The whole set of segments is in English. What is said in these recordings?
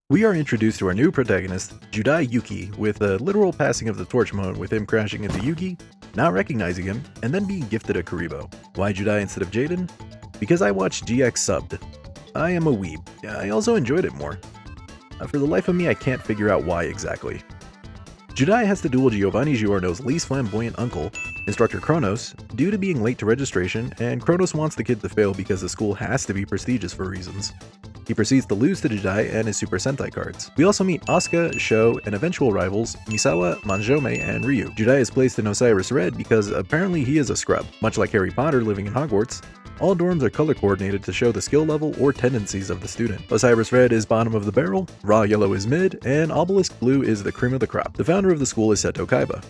We are introduced to our new protagonist, Judai Yuki, with a literal passing of the torch moment with him crashing into Yugi, not recognizing him, and then being gifted a Karibo. Why Judai instead of Jaden? Because I watched GX subbed. I am a weeb. I also enjoyed it more. For the life of me, I can't figure out why exactly. Judai has to duel Giovanni Giorno's least flamboyant uncle, Instructor Kronos, due to being late to registration, and Kronos wants the kid to fail because the school has to be prestigious for reasons. He proceeds to lose to Judai and his Super Sentai cards. We also meet Asuka, Sho, and eventual rivals Misawa, Manjome, and Ryu. Judai is placed in Osiris Red because apparently he is a scrub. Much like Harry Potter living in Hogwarts, all dorms are color coordinated to show the skill level or tendencies of the student. Osiris Red is bottom of the barrel, Raw Yellow is mid, and Obelisk Blue is the cream of the crop. The founder of the school is Seto Kaiba.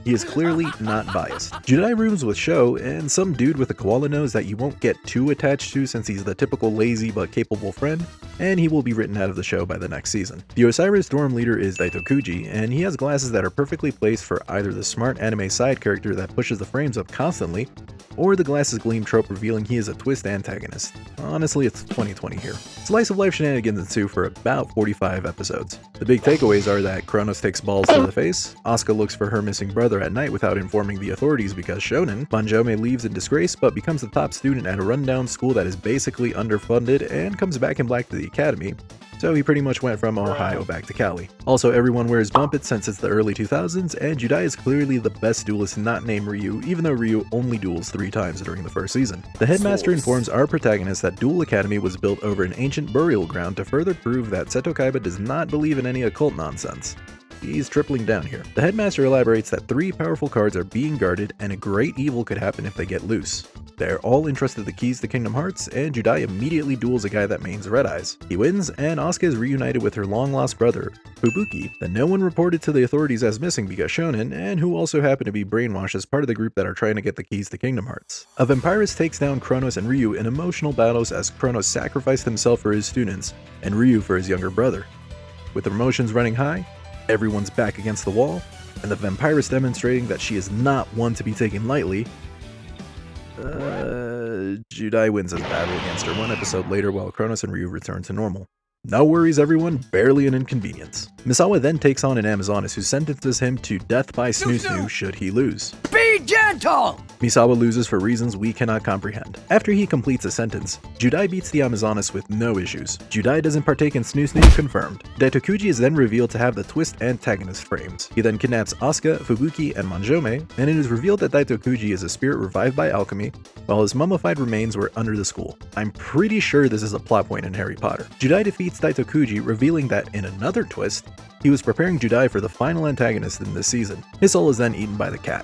He is clearly not biased. Judai rooms with Sho and some dude with a koala nose that you won't get too attached to since he's the typical lazy but capable friend, and he will be written out of the show by the next season. The Osiris dorm leader is Daitokuji, and he has glasses that are perfectly placed for either the smart anime side character that pushes the frames up constantly, or the glasses gleam trope revealing he is a twist antagonist. Honestly, it's 2020 here. Slice of life shenanigans ensue for about 45 episodes. The big takeaways are that Kronos takes balls to the face, Asuka looks for her missing brother at night without informing the authorities because shonen, Manjome leaves in disgrace but becomes the top student at a rundown school that is basically underfunded and comes back in black to the academy, so he pretty much went from Ohio back to Cali. Also, everyone wears bumpets since it's the early 2000s, and Judai is clearly the best duelist not named Ryu, even though Ryu only duels 3 times during the first season. The headmaster informs our protagonist that Duel Academy was built over an ancient burial ground to further prove that Seto Kaiba does not believe in any occult nonsense. He's tripling down here. The headmaster elaborates that 3 powerful cards are being guarded and a great evil could happen if they get loose. They're all entrusted the keys to Kingdom Hearts, and Judai immediately duels a guy that mains Red Eyes. He wins, and Asuka is reunited with her long-lost brother, Fubuki, that no one reported to the authorities as missing because shonen, and who also happen to be brainwashed as part of the group that are trying to get the keys to Kingdom Hearts. A Vampirus takes down Kronos and Ryu in emotional battles as Kronos sacrificed himself for his students, and Ryu for his younger brother. With their emotions running high, everyone's back against the wall, and the Vampirus demonstrating that she is not one to be taken lightly. Judai wins his battle against her 1 episode later while Kronos and Ryu return to normal. No worries everyone, barely an inconvenience. Misawa then takes on an Amazoness who sentences him to death by snoo should he lose. Be gentle! Misawa loses for reasons we cannot comprehend. After he completes a sentence, Judai beats the Amazoness with no issues. Judai doesn't partake in snoo confirmed. Daitokuji is then revealed to have the twist antagonist frames. He then kidnaps Asuka, Fubuki, and Manjome, and it is revealed that Daitokuji is a spirit revived by alchemy, while his mummified remains were under the school. I'm pretty sure this is a plot point in Harry Potter. Judai defeats Daitokuji, revealing that in another twist, he was preparing Judai for the final antagonist in this season. His soul is then eaten by the cat.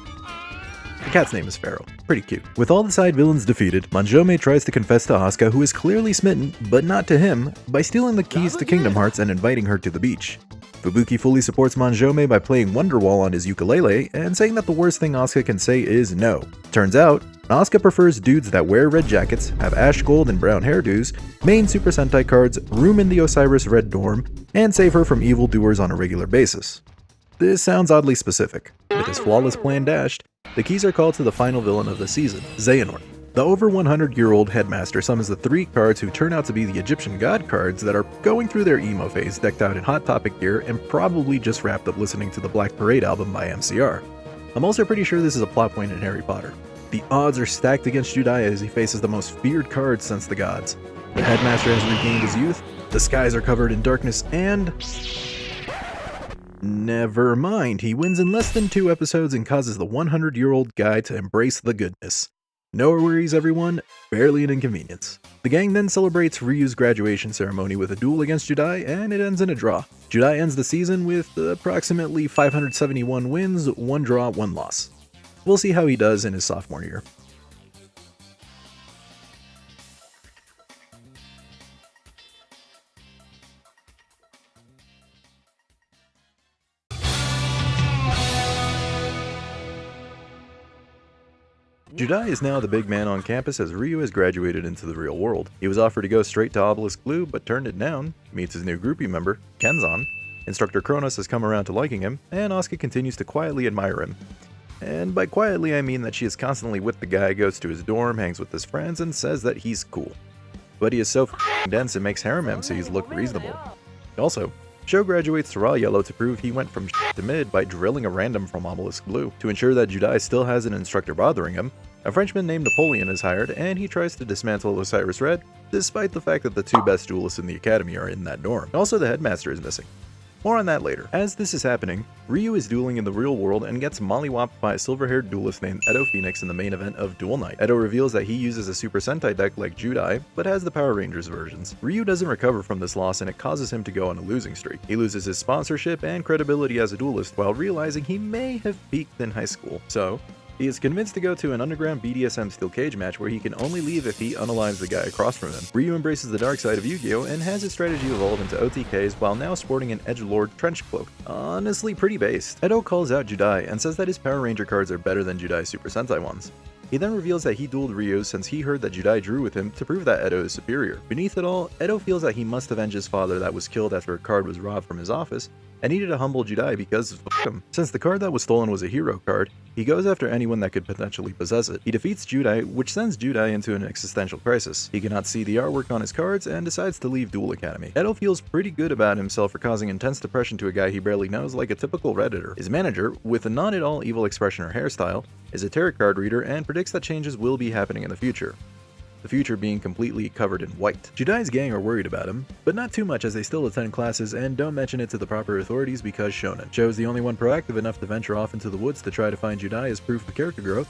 The cat's name is Pharaoh. Pretty cute. With all the side villains defeated, Manjome tries to confess to Asuka, who is clearly smitten, but not to him, by stealing the keys to Kingdom Hearts and inviting her to the beach. Fubuki fully supports Manjome by playing Wonderwall on his ukulele and saying that the worst thing Asuka can say is no. Turns out, Asuka prefers dudes that wear red jackets, have ash gold and brown hairdos, main Super Sentai cards, room in the Osiris Red dorm, and save her from evildoers on a regular basis. This sounds oddly specific. With his flawless plan dashed, the keys are called to the final villain of the season, Xehanort. The over 100-year-old headmaster summons the 3 cards who turn out to be the Egyptian god cards that are going through their emo phase decked out in Hot Topic gear and probably just wrapped up listening to the Black Parade album by MCR. I'm also pretty sure this is a plot point in Harry Potter. The odds are stacked against Judai as he faces the most feared cards since the gods. The headmaster has regained his youth, the skies are covered in darkness, and... never mind, he wins in less than 2 episodes and causes the 100-year-old guy to embrace the goodness. No worries everyone, barely an inconvenience. The gang then celebrates Ryu's graduation ceremony with a duel against Judai, and it ends in a draw. Judai ends the season with approximately 571 wins, 1 draw, 1 loss. We'll see how he does in his sophomore year. Judai is now the big man on campus as Ryu has graduated into the real world. He was offered to go straight to Obelisk Blue, but turned it down, meets his new groupie member, Kenzan. Instructor Kronos has come around to liking him, and Asuka continues to quietly admire him. And by quietly I mean that she is constantly with the guy, goes to his dorm, hangs with his friends, and says that he's cool. But he is so dense it makes harem MCs look reasonable. Also, Sho graduates to Raw Yellow to prove he went from to mid by drilling a random from Obelisk Blue. To ensure that Judai still has an instructor bothering him, a Frenchman named Napoleon is hired, and he tries to dismantle Osiris Red, despite the fact that the two best duelists in the academy are in that dorm. Also, the headmaster is missing. More on that later. As this is happening, Ryu is dueling in the real world and gets mollywopped by a silver-haired duelist named Edo Phoenix in the main event of Duel Night. Edo reveals that he uses a Super Sentai deck like Judai, but has the Power Rangers versions. Ryu doesn't recover from this loss and it causes him to go on a losing streak. He loses his sponsorship and credibility as a duelist while realizing he may have peaked in high school. So, he is convinced to go to an underground BDSM steel cage match where he can only leave if he unalives the guy across from him. Ryu embraces the dark side of Yu-Gi-Oh! And has his strategy evolve into OTKs while now sporting an edgelord trench cloak. Honestly pretty based. Edo calls out Judai and says that his Power Ranger cards are better than Judai's Super Sentai ones. He then reveals that he dueled Ryu since he heard that Judai drew with him to prove that Edo is superior. Beneath it all, Edo feels that he must avenge his father that was killed after a card was robbed from his office, and needed to humble Judai because f*** him. Since the card that was stolen was a hero card, he goes after anyone that could potentially possess it. He defeats Judai, which sends Judai into an existential crisis. He cannot see the artwork on his cards and decides to leave Duel Academy. Edo feels pretty good about himself for causing intense depression to a guy he barely knows like a typical redditor. His manager, with a not at all evil expression or hairstyle, is a tarot card reader and predicts that changes will be happening in the future. The future being completely covered in white. Judai's gang are worried about him, but not too much as they still attend classes and don't mention it to the proper authorities because shonen. Sho is the only one proactive enough to venture off into the woods to try to find Judai as proof of character growth,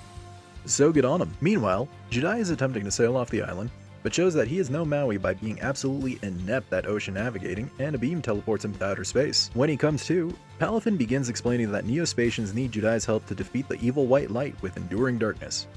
so get on him. Meanwhile, Judai is attempting to sail off the island, but shows that he is no Maui by being absolutely inept at ocean navigating, and a beam teleports him to outer space. When he comes to, Palafin begins explaining that Neospatians need Judai's help to defeat the evil white light with enduring darkness.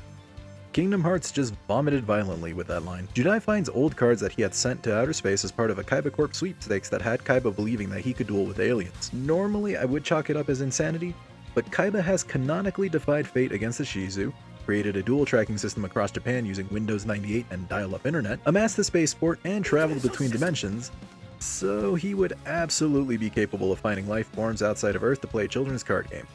Kingdom Hearts just vomited violently with that line. Judai finds old cards that he had sent to outer space as part of a Kaiba Corp sweepstakes that had Kaiba believing that he could duel with aliens. Normally, I would chalk it up as insanity, but Kaiba has canonically defied fate against the Shizu, created a dual tracking system across Japan using Windows 98 and dial-up internet, amassed the spaceport, and traveled between dimensions, so he would absolutely be capable of finding life forms outside of Earth to play a children's card game.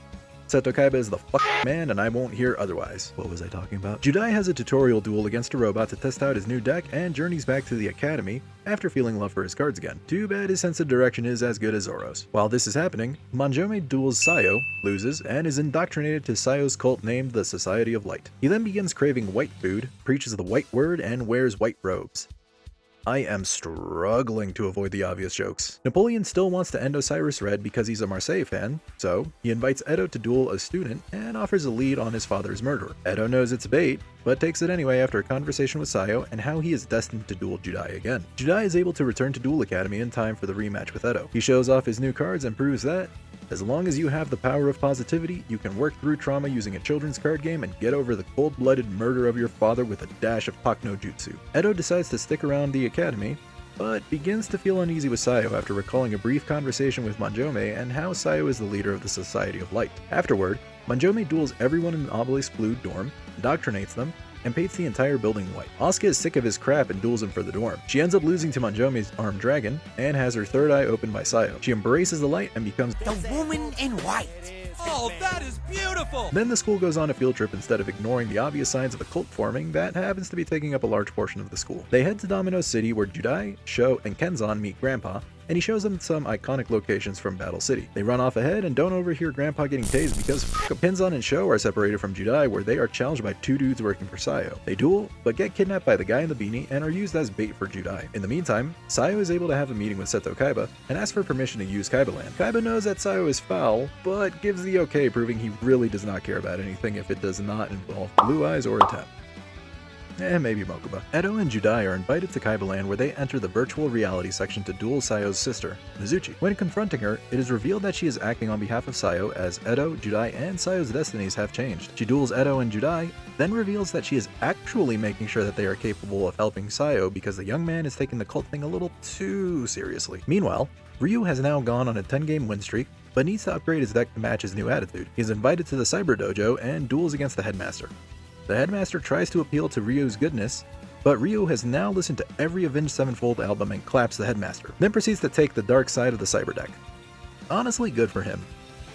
Seto Kaiba is the man, and I won't hear otherwise. What was I talking about? Judai has a tutorial duel against a robot to test out his new deck and journeys back to the academy after feeling love for his cards again. Too bad his sense of direction is as good as Zoro's. While this is happening, Manjome duels Sayo, loses, and is indoctrinated to Sayo's cult named the Society of Light. He then begins craving white food, preaches the white word, and wears white robes. I am struggling to avoid the obvious jokes. Napoleon still wants to end Osiris Red because he's a Marseille fan, so he invites Edo to duel a student and offers a lead on his father's murderer. Edo knows it's bait, but takes it anyway after a conversation with Sayo and how he is destined to duel Judai again. Judai is able to return to Duel Academy in time for the rematch with Edo. He shows off his new cards and proves that, as long as you have the power of positivity, you can work through trauma using a children's card game and get over the cold-blooded murder of your father with a dash of Pak no Jutsu. Edo decides to stick around the academy, but begins to feel uneasy with Sayo after recalling a brief conversation with Manjome and how Sayo is the leader of the Society of Light. Afterward, Manjome duels everyone in the Obelisk Blue dorm, indoctrinates them, and paints the entire building white. Asuka is sick of his crap and duels him for the dorm. She ends up losing to Manjome's armed dragon, and has her third eye opened by Sayo. She embraces the light and becomes the woman in white. Oh, that is beautiful! Then the school goes on a field trip instead of ignoring the obvious signs of a cult forming that happens to be taking up a large portion of the school. They head to Domino City where Judai, Sho, and Kenzan meet Grandpa, and he shows them some iconic locations from Battle City. They run off ahead and don't overhear Grandpa getting tased because Kenzan and Sho are separated from Judai where they are challenged by two dudes working for Sayo. They duel, but get kidnapped by the guy in the beanie and are used as bait for Judai. In the meantime, Sayo is able to have a meeting with Seto Kaiba and asks for permission to use Kaiba Land. Kaiba knows that Sayo is foul, but gives the okay, proving he really does not care about anything if it does not involve blue eyes or a tap. Maybe Mokuba. Edo and Judai are invited to Kaiba Land where they enter the virtual reality section to duel Sayo's sister, Mizuchi. When confronting her, it is revealed that she is acting on behalf of Sayo as Edo, Judai, and Sayo's destinies have changed. She duels Edo and Judai, then reveals that she is actually making sure that they are capable of helping Sayo because the young man is taking the cult thing a little too seriously. Meanwhile, Ryu has now gone on a 10-game win streak, but needs to upgrade his deck to match his new attitude. He is invited to the Cyber Dojo and duels against the headmaster. The headmaster tries to appeal to Ryu's goodness, but Ryu has now listened to every Avenged Sevenfold album and claps the headmaster, then proceeds to take the dark side of the cyber deck. Honestly, good for him.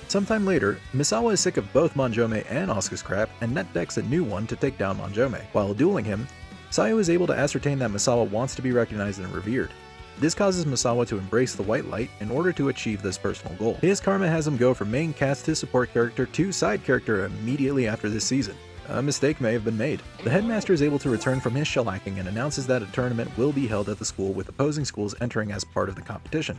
Sometime later, Misawa is sick of both Manjome and Asuka's crap and net decks a new one to take down Manjome. While dueling him, Sayo is able to ascertain that Misawa wants to be recognized and revered. This causes Misawa to embrace the white light in order to achieve this personal goal. His karma has him go from main cast to support character to side character immediately after this season. A mistake may have been made. The headmaster is able to return from his shellacking and announces that a tournament will be held at the school with opposing schools entering as part of the competition.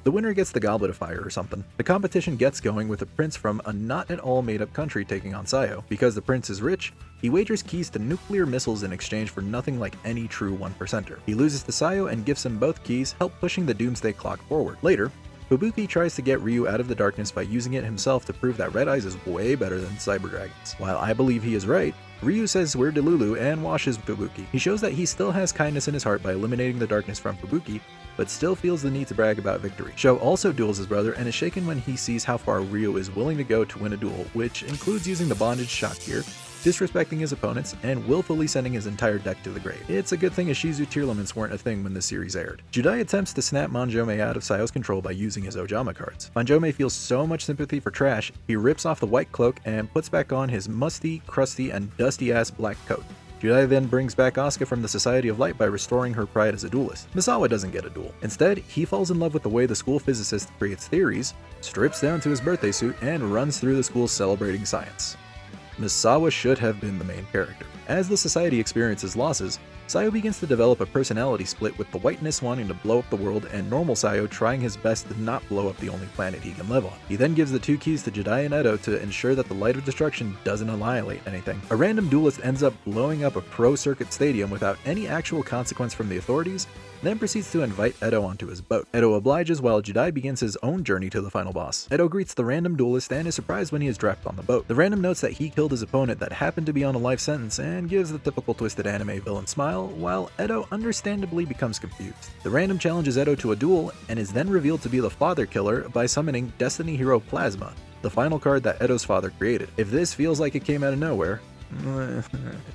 The winner gets the Goblet of Fire or something. The competition gets going with a prince from a not at all made up country taking on Sayo. Because the prince is rich, he wagers keys to nuclear missiles in exchange for nothing like any true 1%er. He loses to Sayo and gives him both keys, help pushing the doomsday clock forward. Later, Fubuki tries to get Ryu out of the darkness by using it himself to prove that Red Eyes is way better than Cyber Dragons. While I believe he is right, Ryu says we're Delulu and washes Fubuki. He shows that he still has kindness in his heart by eliminating the darkness from Fubuki, but still feels the need to brag about victory. Sho also duels his brother and is shaken when he sees how far Ryu is willing to go to win a duel, which includes using the bondage shot gear, disrespecting his opponents, and willfully sending his entire deck to the grave. It's a good thing Ishizu tier limits weren't a thing when this series aired. Judai attempts to snap Manjome out of Sayo's control by using his Ojama cards. Manjome feels so much sympathy for trash, he rips off the white cloak and puts back on his musty, crusty, and dusty-ass black coat. Judai then brings back Asuka from the Society of Light by restoring her pride as a duelist. Misawa doesn't get a duel. Instead, he falls in love with the way the school physicist creates theories, strips down to his birthday suit, and runs through the school celebrating science. Misawa should have been the main character. As the society experiences losses, Sayo begins to develop a personality split with the whiteness wanting to blow up the world and normal Sayo trying his best to not blow up the only planet he can live on. He then gives the two keys to Judai and Edo to ensure that the Light of Destruction doesn't annihilate anything. A random duelist ends up blowing up a pro-circuit stadium without any actual consequence from the authorities, then proceeds to invite Edo onto his boat. Edo obliges while Judai begins his own journey to the final boss. Edo greets the random duelist and is surprised when he is dropped on the boat. The random notes that he killed his opponent that happened to be on a life sentence and gives the typical twisted anime villain smile, while Edo understandably becomes confused. The random challenges Edo to a duel and is then revealed to be the father killer by summoning Destiny Hero Plasma, the final card that Edo's father created. If this feels like it came out of nowhere,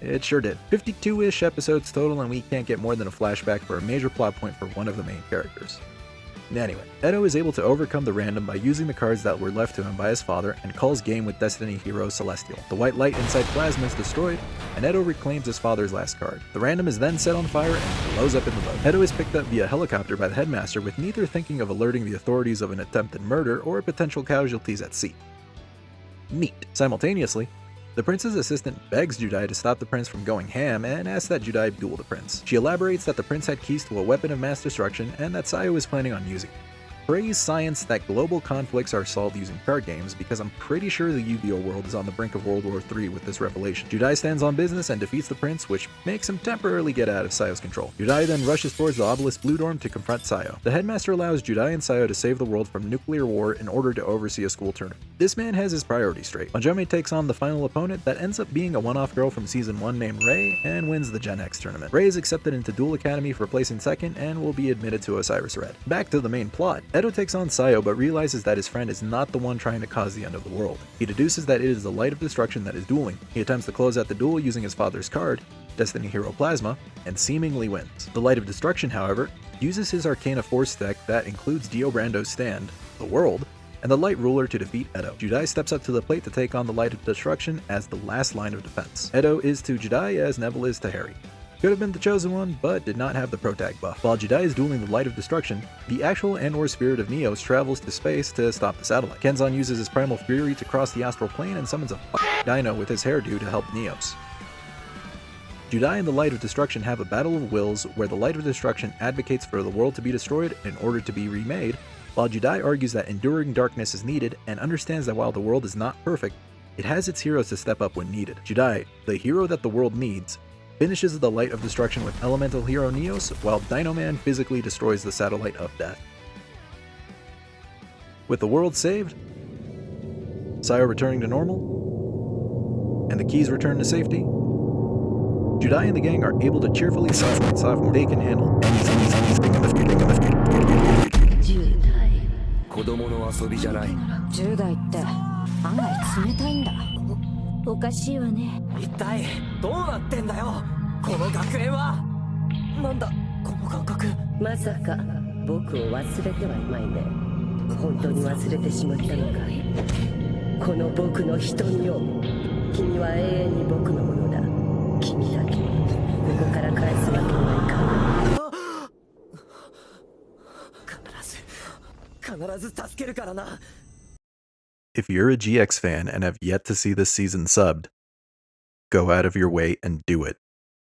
it sure did. 52-ish episodes total, and we can't get more than a flashback for a major plot point for one of the main characters. Anyway, Edo is able to overcome the random by using the cards that were left to him by his father and calls game with Destiny Hero Celestial. The white light inside Plasma is destroyed, and Edo reclaims his father's last card. The random is then set on fire and blows up in the boat. Edo is picked up via helicopter by the headmaster, with neither thinking of alerting the authorities of an attempted murder or potential casualties at sea. Neat. Simultaneously, the prince's assistant begs Judai to stop the prince from going ham and asks that Judai duel the prince. She elaborates that the prince had keys to a weapon of mass destruction and that Sayo is planning on using it. Praise science that global conflicts are solved using card games, because I'm pretty sure the Yu-Gi-Oh world is on the brink of World War III with this revelation. Judai stands on business and defeats the prince, which makes him temporarily get out of Sayo's control. Judai then rushes towards the obelisk Blue Dorm to confront Sayo. The headmaster allows Judai and Sayo to save the world from nuclear war in order to oversee a school tournament. This man has his priorities straight. Manjome takes on the final opponent that ends up being a one-off girl from season 1 named Rei and wins the Gen X tournament. Rei is accepted into Duel Academy for placing second and will be admitted to Osiris Red. Back to the main plot. Edo takes on Sayo but realizes that his friend is not the one trying to cause the end of the world. He deduces that it is the Light of Destruction that is dueling. He attempts to close out the duel using his father's card, Destiny Hero Plasma, and seemingly wins. The Light of Destruction, however, uses his Arcana Force deck that includes Dio Brando's stand, the world, and the Light Ruler to defeat Edo. Judai steps up to the plate to take on the Light of Destruction as the last line of defense. Edo is to Judai as Neville is to Harry. Could have been the chosen one, but did not have the Pro Tag buff. While Judai is dueling the Light of Destruction, the actual and/or spirit of Neos travels to space to stop the satellite. Kenzan uses his Primal Fury to cross the astral plane and summons a dino with his hairdo to help Neos. Judai and the Light of Destruction have a battle of wills where the Light of Destruction advocates for the world to be destroyed in order to be remade, while Judai argues that enduring darkness is needed and understands that while the world is not perfect, it has its heroes to step up when needed. Judai, the hero that the world needs, finishes the Light of Destruction with elemental hero Neos, while Dino Man physically destroys the satellite of death. With the world saved, Sayo returning to normal, and the keys return to safety, Judai and the gang are able to cheerfully silence sophomore. They can handle anything in the future. 子供の遊びじゃない。10代って案外冷たいんだ。おかしいわね。一体どうなってんだよこの学園は。なんだこの感覚。まさか僕を忘れてはいまいね。本当に忘れてしまったのかい。この僕の瞳を。君は永遠に僕のものだ。君だけここから返すわけにはいかない。必ず助けるからな。 If you're a GX fan and have yet to see this season subbed, go out of your way and do it.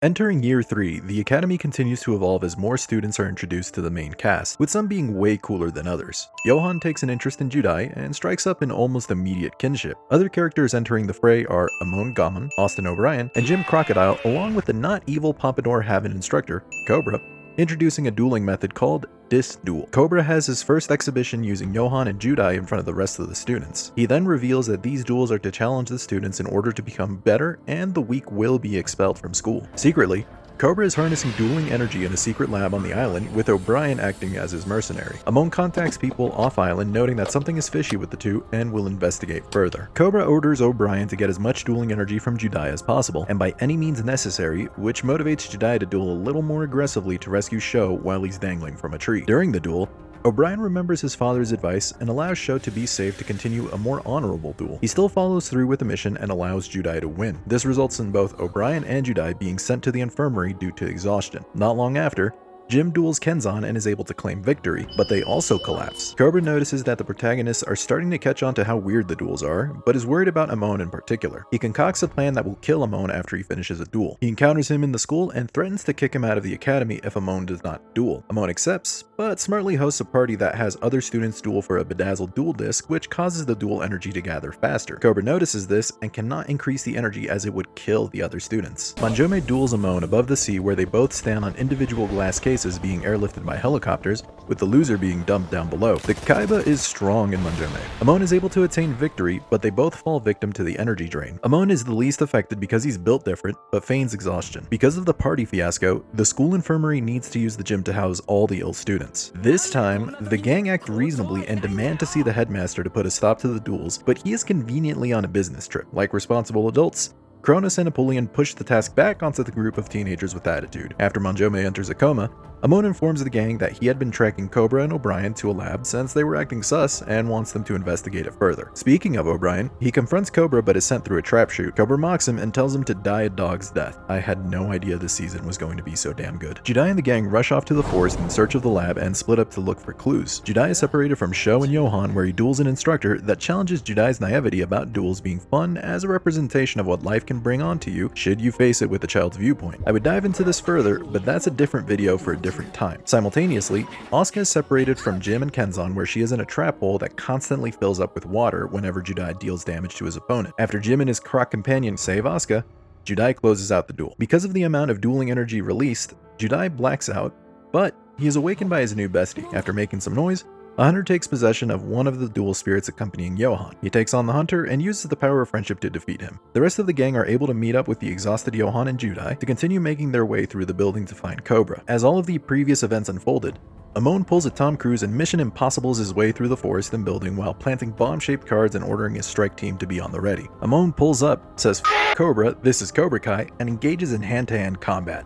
Entering Year 3, the Academy continues to evolve as more students are introduced to the main cast, with some being way cooler than others. Johan takes an interest in Judai and strikes up an almost immediate kinship. Other characters entering the fray are Amon Gammon, Austin O'Brien, and Jim Crocodile, along with the not evil Pompadour Haven instructor, Cobra, introducing a dueling method called Disc Duel. Cobra has his first exhibition using Johan and Judai in front of the rest of the students. He then reveals that these duels are to challenge the students in order to become better, and the weak will be expelled from school. Secretly, Cobra is harnessing dueling energy in a secret lab on the island, with O'Brien acting as his mercenary. Amon contacts people off-island, noting that something is fishy with the two, and will investigate further. Cobra orders O'Brien to get as much dueling energy from Judai as possible, and by any means necessary, which motivates Judai to duel a little more aggressively to rescue Sho while he's dangling from a tree. During the duel, O'Brien remembers his father's advice and allows Sho to be safe to continue a more honorable duel. He still follows through with the mission and allows Judai to win. This results in both O'Brien and Judai being sent to the infirmary due to exhaustion. Not long after, Jim duels Kenzan and is able to claim victory, but they also collapse. Cobra notices that the protagonists are starting to catch on to how weird the duels are, but is worried about Amon in particular. He concocts a plan that will kill Amon after he finishes a duel. He encounters him in the school and threatens to kick him out of the academy if Amon does not duel. Amon accepts, but smartly hosts a party that has other students duel for a bedazzled duel disc, which causes the duel energy to gather faster. Cobra notices this and cannot increase the energy as it would kill the other students. Manjome duels Amon above the sea, where they both stand on individual glass cases being airlifted by helicopters, with the loser being dumped down below. The Kaiba is strong in Manjome. Amon is able to attain victory, but they both fall victim to the energy drain. Amon is the least affected because he's built different, but feigns exhaustion. Because of the party fiasco, the school infirmary needs to use the gym to house all the ill students. This time, the gang act reasonably and demand to see the headmaster to put a stop to the duels, but he is conveniently on a business trip. Like responsible adults, Cronus and Napoleon push the task back onto the group of teenagers with attitude. After Manjome enters a coma, Amon informs the gang that he had been tracking Cobra and O'Brien to a lab since they were acting sus and wants them to investigate it further. Speaking of O'Brien, he confronts Cobra but is sent through a trap chute. Cobra mocks him and tells him to die a dog's death. I had no idea this season was going to be so damn good. Judai and the gang rush off to the forest in search of the lab and split up to look for clues. Judai is separated from Sho and Johan, where he duels an instructor that challenges Judai's naivety about duels being fun as a representation of what life can bring onto you should you face it with a child's viewpoint. I would dive into this further, but that's a different video for a different time. Simultaneously, Asuka is separated from Jim and Kenzan, where she is in a trap hole that constantly fills up with water whenever Judai deals damage to his opponent. After Jim and his Croc companion save Asuka, Judai closes out the duel. Because of the amount of dueling energy released, Judai blacks out, but he is awakened by his new bestie. After making some noise, a hunter takes possession of one of the duel spirits accompanying Johan. He takes on the hunter and uses the power of friendship to defeat him. The rest of the gang are able to meet up with the exhausted Johan and Judai to continue making their way through the building to find Cobra. As all of the previous events unfolded, Amon pulls a Tom Cruise and Mission Impossibles his way through the forest and building while planting bomb-shaped cards and ordering his strike team to be on the ready. Amon pulls up, says "F Cobra, this is Cobra Kai," and engages in hand-to-hand combat.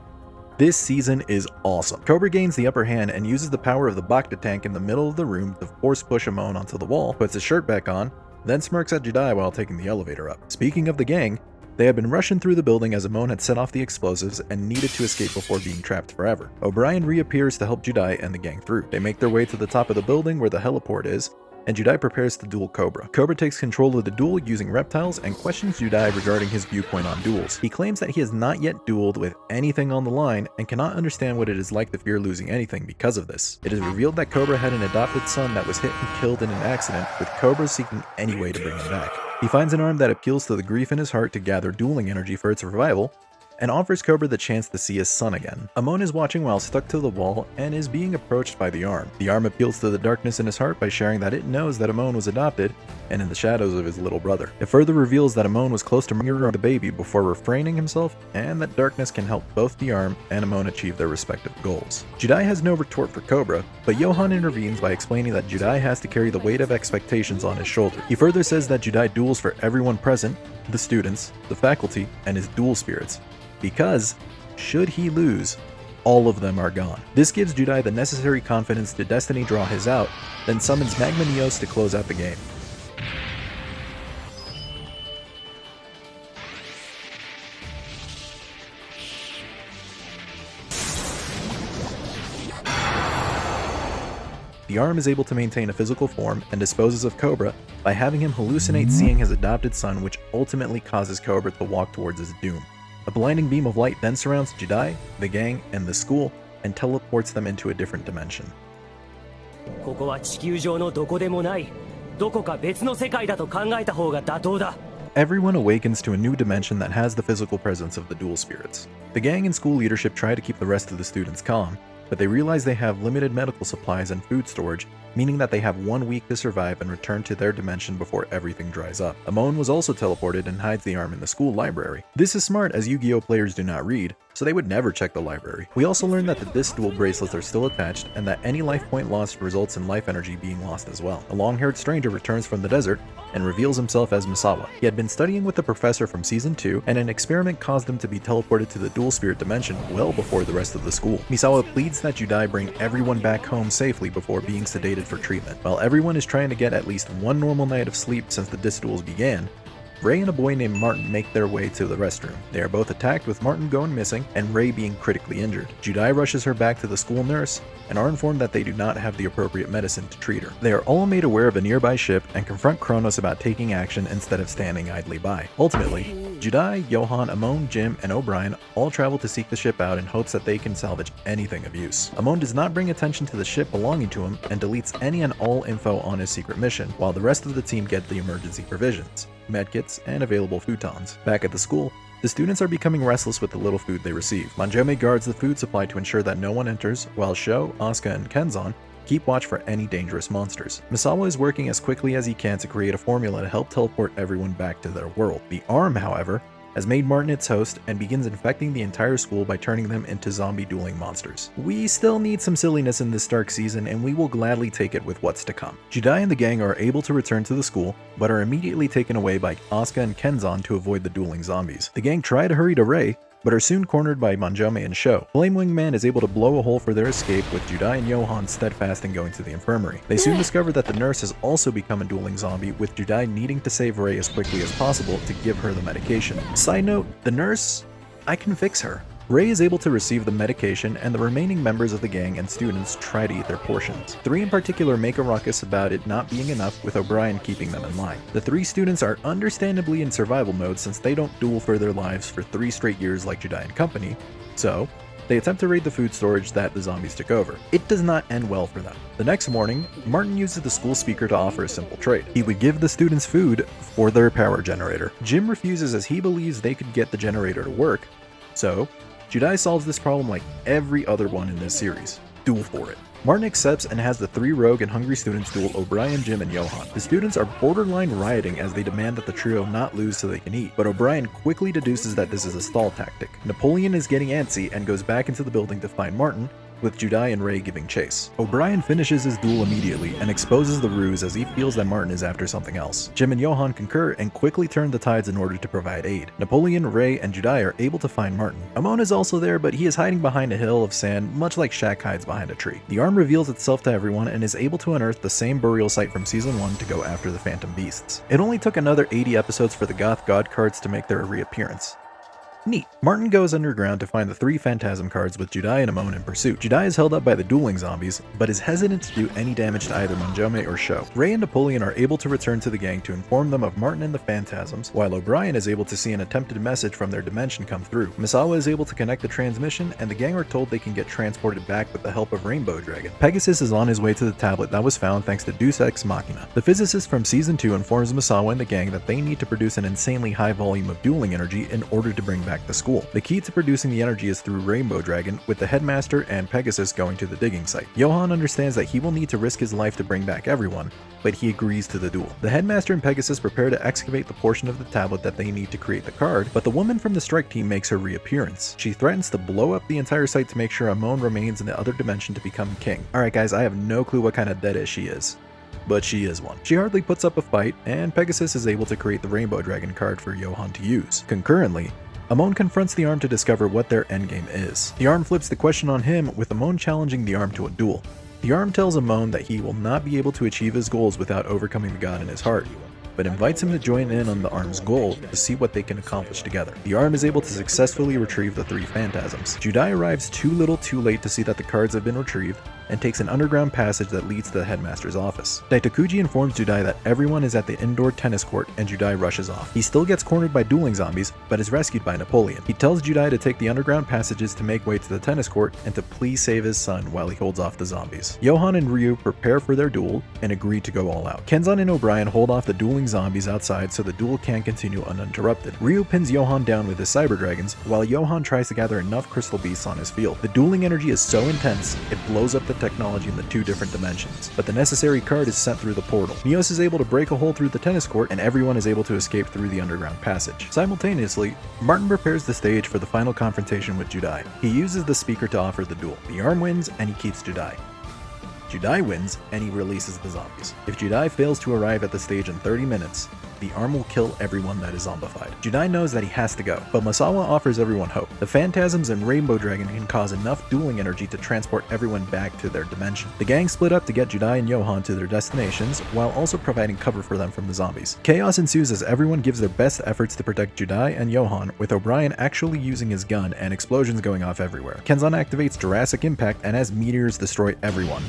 This season is awesome. Cobra gains the upper hand and uses the power of the Bacta tank in the middle of the room to force push Amon onto the wall, puts his shirt back on, then smirks at Judai while taking the elevator up. Speaking of the gang, they had been rushing through the building as Amon had set off the explosives and needed to escape before being trapped forever. O'Brien reappears to help Judai and the gang through. They make their way to the top of the building where the heliport is, and Judai prepares to duel Cobra. Cobra takes control of the duel using reptiles and questions Judai regarding his viewpoint on duels. He claims that he has not yet dueled with anything on the line and cannot understand what it is like to fear losing anything because of this. It is revealed that Cobra had an adopted son that was hit and killed in an accident, with Cobra seeking any way to bring him back. He finds an arm that appeals to the grief in his heart to gather dueling energy for its revival, and offers Cobra the chance to see his son again. Amon is watching while stuck to the wall and is being approached by the arm. The arm appeals to the darkness in his heart by sharing that it knows that Amon was adopted and in the shadows of his little brother. It further reveals that Amon was close to murdering the baby before refraining himself, and that darkness can help both the arm and Amon achieve their respective goals. Judai has no retort for Cobra, but Johan intervenes by explaining that Judai has to carry the weight of expectations on his shoulder. He further says that Judai duels for everyone present, the students, the faculty, and his duel spirits, because, should he lose, all of them are gone. This gives Judai the necessary confidence to Destiny draw his out, then summons Magma Neos to close out the game. the arm is able to maintain a physical form and disposes of Cobra by having him hallucinate seeing his adopted son, which ultimately causes Cobra to walk towards his doom. A blinding beam of light then surrounds Judai, the gang, and the school, and teleports them into a different dimension. ここは地球上のどこでもないどこか別の世界だと考えた方が妥当だ Everyone awakens to a new dimension that has the physical presence of the dual spirits. The gang and school leadership try to keep the rest of the students calm, but they realize they have limited medical supplies and food storage, meaning that they have 1 week to survive and return to their dimension before everything dries up. Amon was also teleported and hides the arm in the school library. This is smart, as Yu-Gi-Oh players do not read, so they would never check the library. We also learn that the disc dual bracelets are still attached, and that any life point lost results in life energy being lost as well. A long-haired stranger returns from the desert and reveals himself as Misawa. He had been studying with the professor from season 2, and an experiment caused him to be teleported to the dual spirit dimension well before the rest of the school. Misawa pleads that Judai bring everyone back home safely before being sedated for treatment. While everyone is trying to get at least one normal night of sleep since the disc duels began, Ray and a boy named Martin make their way to the restroom. They are both attacked, with Martin going missing and Ray being critically injured. Judai rushes her back to the school nurse and are informed that they do not have the appropriate medicine to treat her. They are all made aware of a nearby ship and confront Kronos about taking action instead of standing idly by. Ultimately, Judai, Johan, Amon, Jim, and O'Brien all travel to seek the ship out in hopes that they can salvage anything of use. Amon does not bring attention to the ship belonging to him and deletes any and all info on his secret mission, while the rest of the team get the emergency provisions, medkits, and available futons. Back at the school, the students are becoming restless with the little food they receive. Manjome guards the food supply to ensure that no one enters, while Sho, Asuka, and Kenzan keep watch for any dangerous monsters. Misawa is working as quickly as he can to create a formula to help teleport everyone back to their world. The arm, however, has made Martin its host and begins infecting the entire school by turning them into zombie dueling monsters. We still need some silliness in this dark season, and we will gladly take it with what's to come. Judai and the gang are able to return to the school, but are immediately taken away by Asuka and Kenzan to avoid the dueling zombies. The gang try to hurry to Ray, but are soon cornered by Manjome and Sho. Flame Wingman is able to blow a hole for their escape, with Judai and Johan steadfast in going to the infirmary. They soon discover that the nurse has also become a dueling zombie, with Judai needing to save Ray as quickly as possible to give her the medication. Side note, the nurse? I can fix her. Ray is able to receive the medication, and the remaining members of the gang and students try to eat their portions. 3 in particular make a ruckus about it not being enough, with O'Brien keeping them in line. The 3 students are understandably in survival mode since they don't duel for their lives for 3 straight years like Judai and company, so they attempt to raid the food storage that the zombies took over. It does not end well for them. The next morning, Martin uses the school speaker to offer a simple trade. He would give the students food for their power generator. Jim refuses as he believes they could get the generator to work, so Judai solves this problem like every other one in this series. Duel for it. Martin accepts and has the 3 rogue and hungry students duel O'Brien, Jim, and Johan. The students are borderline rioting as they demand that the trio not lose so they can eat, but O'Brien quickly deduces that this is a stall tactic. Napoleon is getting antsy and goes back into the building to find Martin, with Judai and Ray giving chase. O'Brien finishes his duel immediately and exposes the ruse as he feels that Martin is after something else. Jim and Johan concur and quickly turn the tides in order to provide aid. Napoleon, Ray, and Judai are able to find Martin. Amon is also there, but he is hiding behind a hill of sand, much like Shaq hides behind a tree. The arm reveals itself to everyone and is able to unearth the same burial site from season 1 to go after the Phantom Beasts. It only took another 80 episodes for the Goth God cards to make their reappearance. Neat. Martin goes underground to find the 3 Phantasm cards with Judai and Amon in pursuit. Judai is held up by the dueling zombies, but is hesitant to do any damage to either Manjome or Sho. Ray and Napoleon are able to return to the gang to inform them of Martin and the Phantasms, while O'Brien is able to see an attempted message from their dimension come through. Misawa is able to connect the transmission, and the gang are told they can get transported back with the help of Rainbow Dragon. Pegasus is on his way to the tablet that was found thanks to Deus Ex Machina. The physicist from season 2 informs Misawa and the gang that they need to produce an insanely high volume of dueling energy in order to bring back the school. The key to producing the energy is through Rainbow Dragon, with the headmaster and Pegasus going to the digging site. Johan understands that he will need to risk his life to bring back everyone, but he agrees to the duel. The headmaster and Pegasus prepare to excavate the portion of the tablet that they need to create the card, but the woman from the strike team makes her reappearance. She threatens to blow up the entire site to make sure Amon remains in the other dimension to become king. Alright guys, I have no clue what kind of deadass she is, but she is one. She hardly puts up a fight, and Pegasus is able to create the Rainbow Dragon card for Johan to use. Concurrently, Amon confronts the arm to discover what their endgame is. The arm flips the question on him, with Amon challenging the arm to a duel. The arm tells Amon that he will not be able to achieve his goals without overcoming the god in his heart, but invites him to join in on the arm's goal to see what they can accomplish together. The arm is able to successfully retrieve the 3 Phantasms. Judai arrives too little too late to see that the cards have been retrieved, and takes an underground passage that leads to the headmaster's office. Daitakuji informs Judai that everyone is at the indoor tennis court and Judai rushes off. He still gets cornered by dueling zombies, but is rescued by Napoleon. He tells Judai to take the underground passages to make way to the tennis court and to please save his son while he holds off the zombies. Johan and Ryu prepare for their duel and agree to go all out. Kenzan and O'Brien hold off the dueling zombies outside so the duel can continue uninterrupted. Ryu pins Johan down with his cyber dragons, while Johan tries to gather enough crystal beasts on his field. The dueling energy is so intense, it blows up the technology in the two different dimensions, but the necessary card is sent through the portal. Neos is able to break a hole through the tennis court, and everyone is able to escape through the underground passage. Simultaneously, Martin prepares the stage for the final confrontation with Judai. He uses the speaker to offer the duel. The arm wins, and he keeps Judai. Judai wins, and he releases the zombies. If Judai fails to arrive at the stage in 30 minutes, the arm will kill everyone that is zombified. Judai knows that he has to go, but Masawa offers everyone hope. The Phantasms and Rainbow Dragon can cause enough dueling energy to transport everyone back to their dimension. The gang split up to get Judai and Johan to their destinations, while also providing cover for them from the zombies. Chaos ensues as everyone gives their best efforts to protect Judai and Johan, with O'Brien actually using his gun and explosions going off everywhere. Kenzan activates Jurassic Impact and has meteors destroy everyone.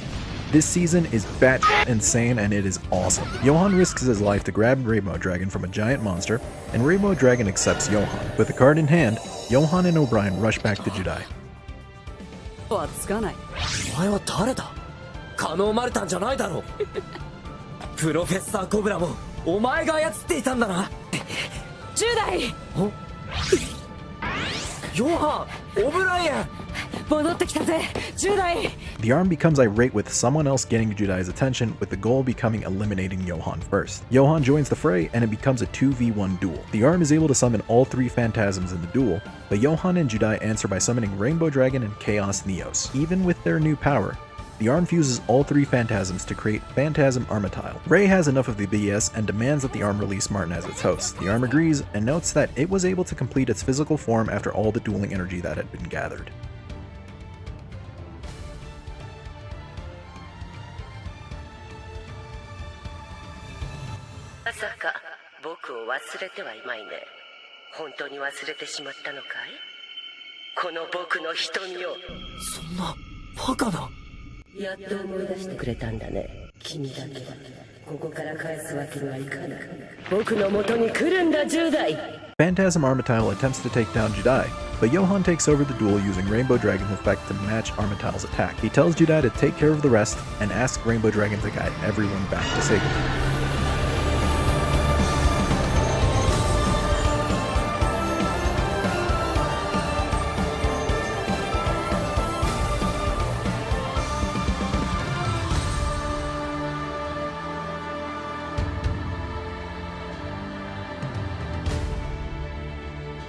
This season is batshit insane and it is awesome. Johan risks his life to grab Rainbow Dragon from a giant monster, and Rainbow Dragon accepts Johan. With the card in hand, Johan and O'Brien rush back to Judai. はつかない。お前は誰だ？カノーマルタンじゃないだろう。プロフェッサーコブラもお前が操っていたんだな。10代ヨハン、オブライエン。戻ってきたぜ10代 The arm becomes irate with someone else getting Judai's attention, with the goal becoming eliminating Johan first. Johan joins the fray and it becomes a 2v1 duel. The arm is able to summon all three Phantasms in the duel, but Johan and Judai answer by summoning Rainbow Dragon and Chaos Neos. Even with their new power, the arm fuses all three Phantasms to create Phantasm Armityle. Ray has enough of the BS and demands that the arm release Martin as its host. The arm agrees and notes that it was able to complete its physical form after all the dueling energy that had been gathered. まさか僕を忘れてはいまいね。本当に忘れてしまったのかい？この僕の瞳を。そんなバカな。やっと思い出してくれたんだね。君だけここから返すわけにはいかない。僕の元に来るんだ10代。 Phantasm Armityle attempts to take down Judai, but Johan takes over the duel using Rainbow Dragon's effect to match Armityle's attack. He tells Judai to take care of the rest and asks Rainbow Dragon to guide everyone back to safety.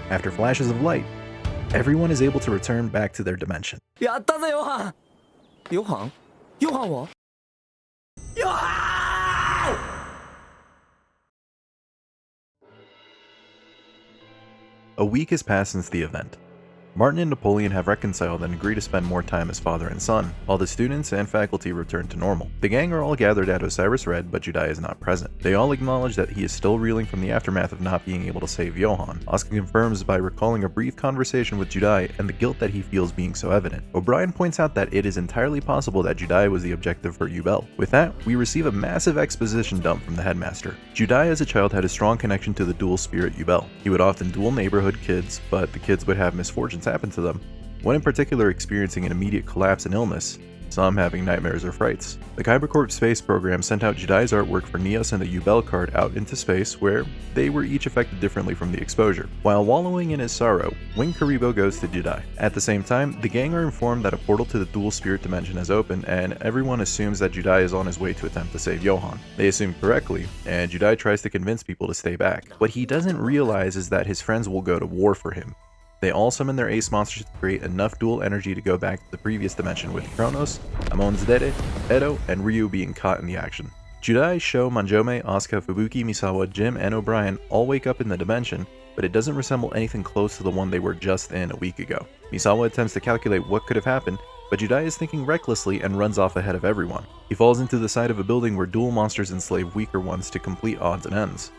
After flashes of light, everyone is able to return back to their dimension. やったぜヨハン。ヨハン？ヨハンは？ヨハン！ A week has passed since the event. Martin and Napoleon have reconciled and agree to spend more time as father and son, while the students and faculty return to normal. The gang are all gathered at Osiris Red, but Judai is not present. They all acknowledge that he is still reeling from the aftermath of not being able to save Johan. Asuka confirms by recalling a brief conversation with Judai and the guilt that he feels being so evident. O'Brien points out that it is entirely possible that Judai was the objective for Yubel. With that, we receive a massive exposition dump from the headmaster. Judai as a child had a strong connection to the dual spirit Yubel. He would often duel neighborhood kids, but the kids would have misfortunes happen to them, one in particular experiencing an immediate collapse and illness, some having nightmares or frights. The Kyber Corp space program sent out Judai's artwork for Neos and the Yubel card out into space, where they were each affected differently from the exposure. While wallowing in his sorrow, Wing Karibo goes to Judai. At the same time, the gang are informed that a portal to the dual spirit dimension has opened, and everyone assumes that Judai is on his way to attempt to save Johan. They assume correctly, and Judai tries to convince people to stay back. What he doesn't realize is that his friends will go to war for him. They all summon their ace monsters to create enough dual energy to go back to the previous dimension, with Kronos, Amonzedere, Edo, and Ryu being caught in the action. Judai, Sho, Manjome, Asuka, Fubuki, Misawa, Jim, and O'Brien all wake up in the dimension, but it doesn't resemble anything close to the one they were just in a week ago. Misawa attempts to calculate what could have happened, but Judai is thinking recklessly and runs off ahead of everyone. He falls into the side of a building where dual monsters enslave weaker ones to complete odds and ends.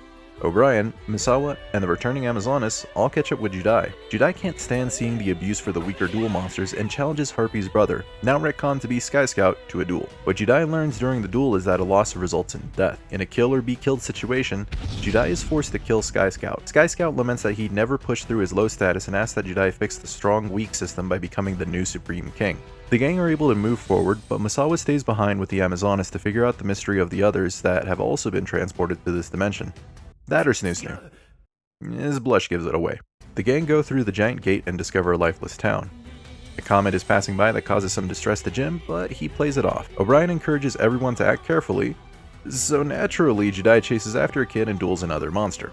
O'Brien, Misawa, and the returning Amazonas all catch up with Judai. Judai can't stand seeing the abuse for the weaker duel monsters and challenges Harpy's brother, now retconned to be Sky Scout, to a duel. What Judai learns during the duel is that a loss results in death. In a kill or be killed situation, Judai is forced to kill Sky Scout. Sky Scout laments that he never pushed through his low status and asks that Judai fix the strong-weak system by becoming the new Supreme King. The gang are able to move forward, but Misawa stays behind with the Amazonas to figure out the mystery of the others that have also been transported to this dimension. That or Snoo Snoo. His blush gives it away. The gang go through the giant gate and discover a lifeless town. A comet is passing by that causes some distress to Jim, but he plays it off. O'Brien encourages everyone to act carefully, so naturally Judai chases after a kid and duels another monster.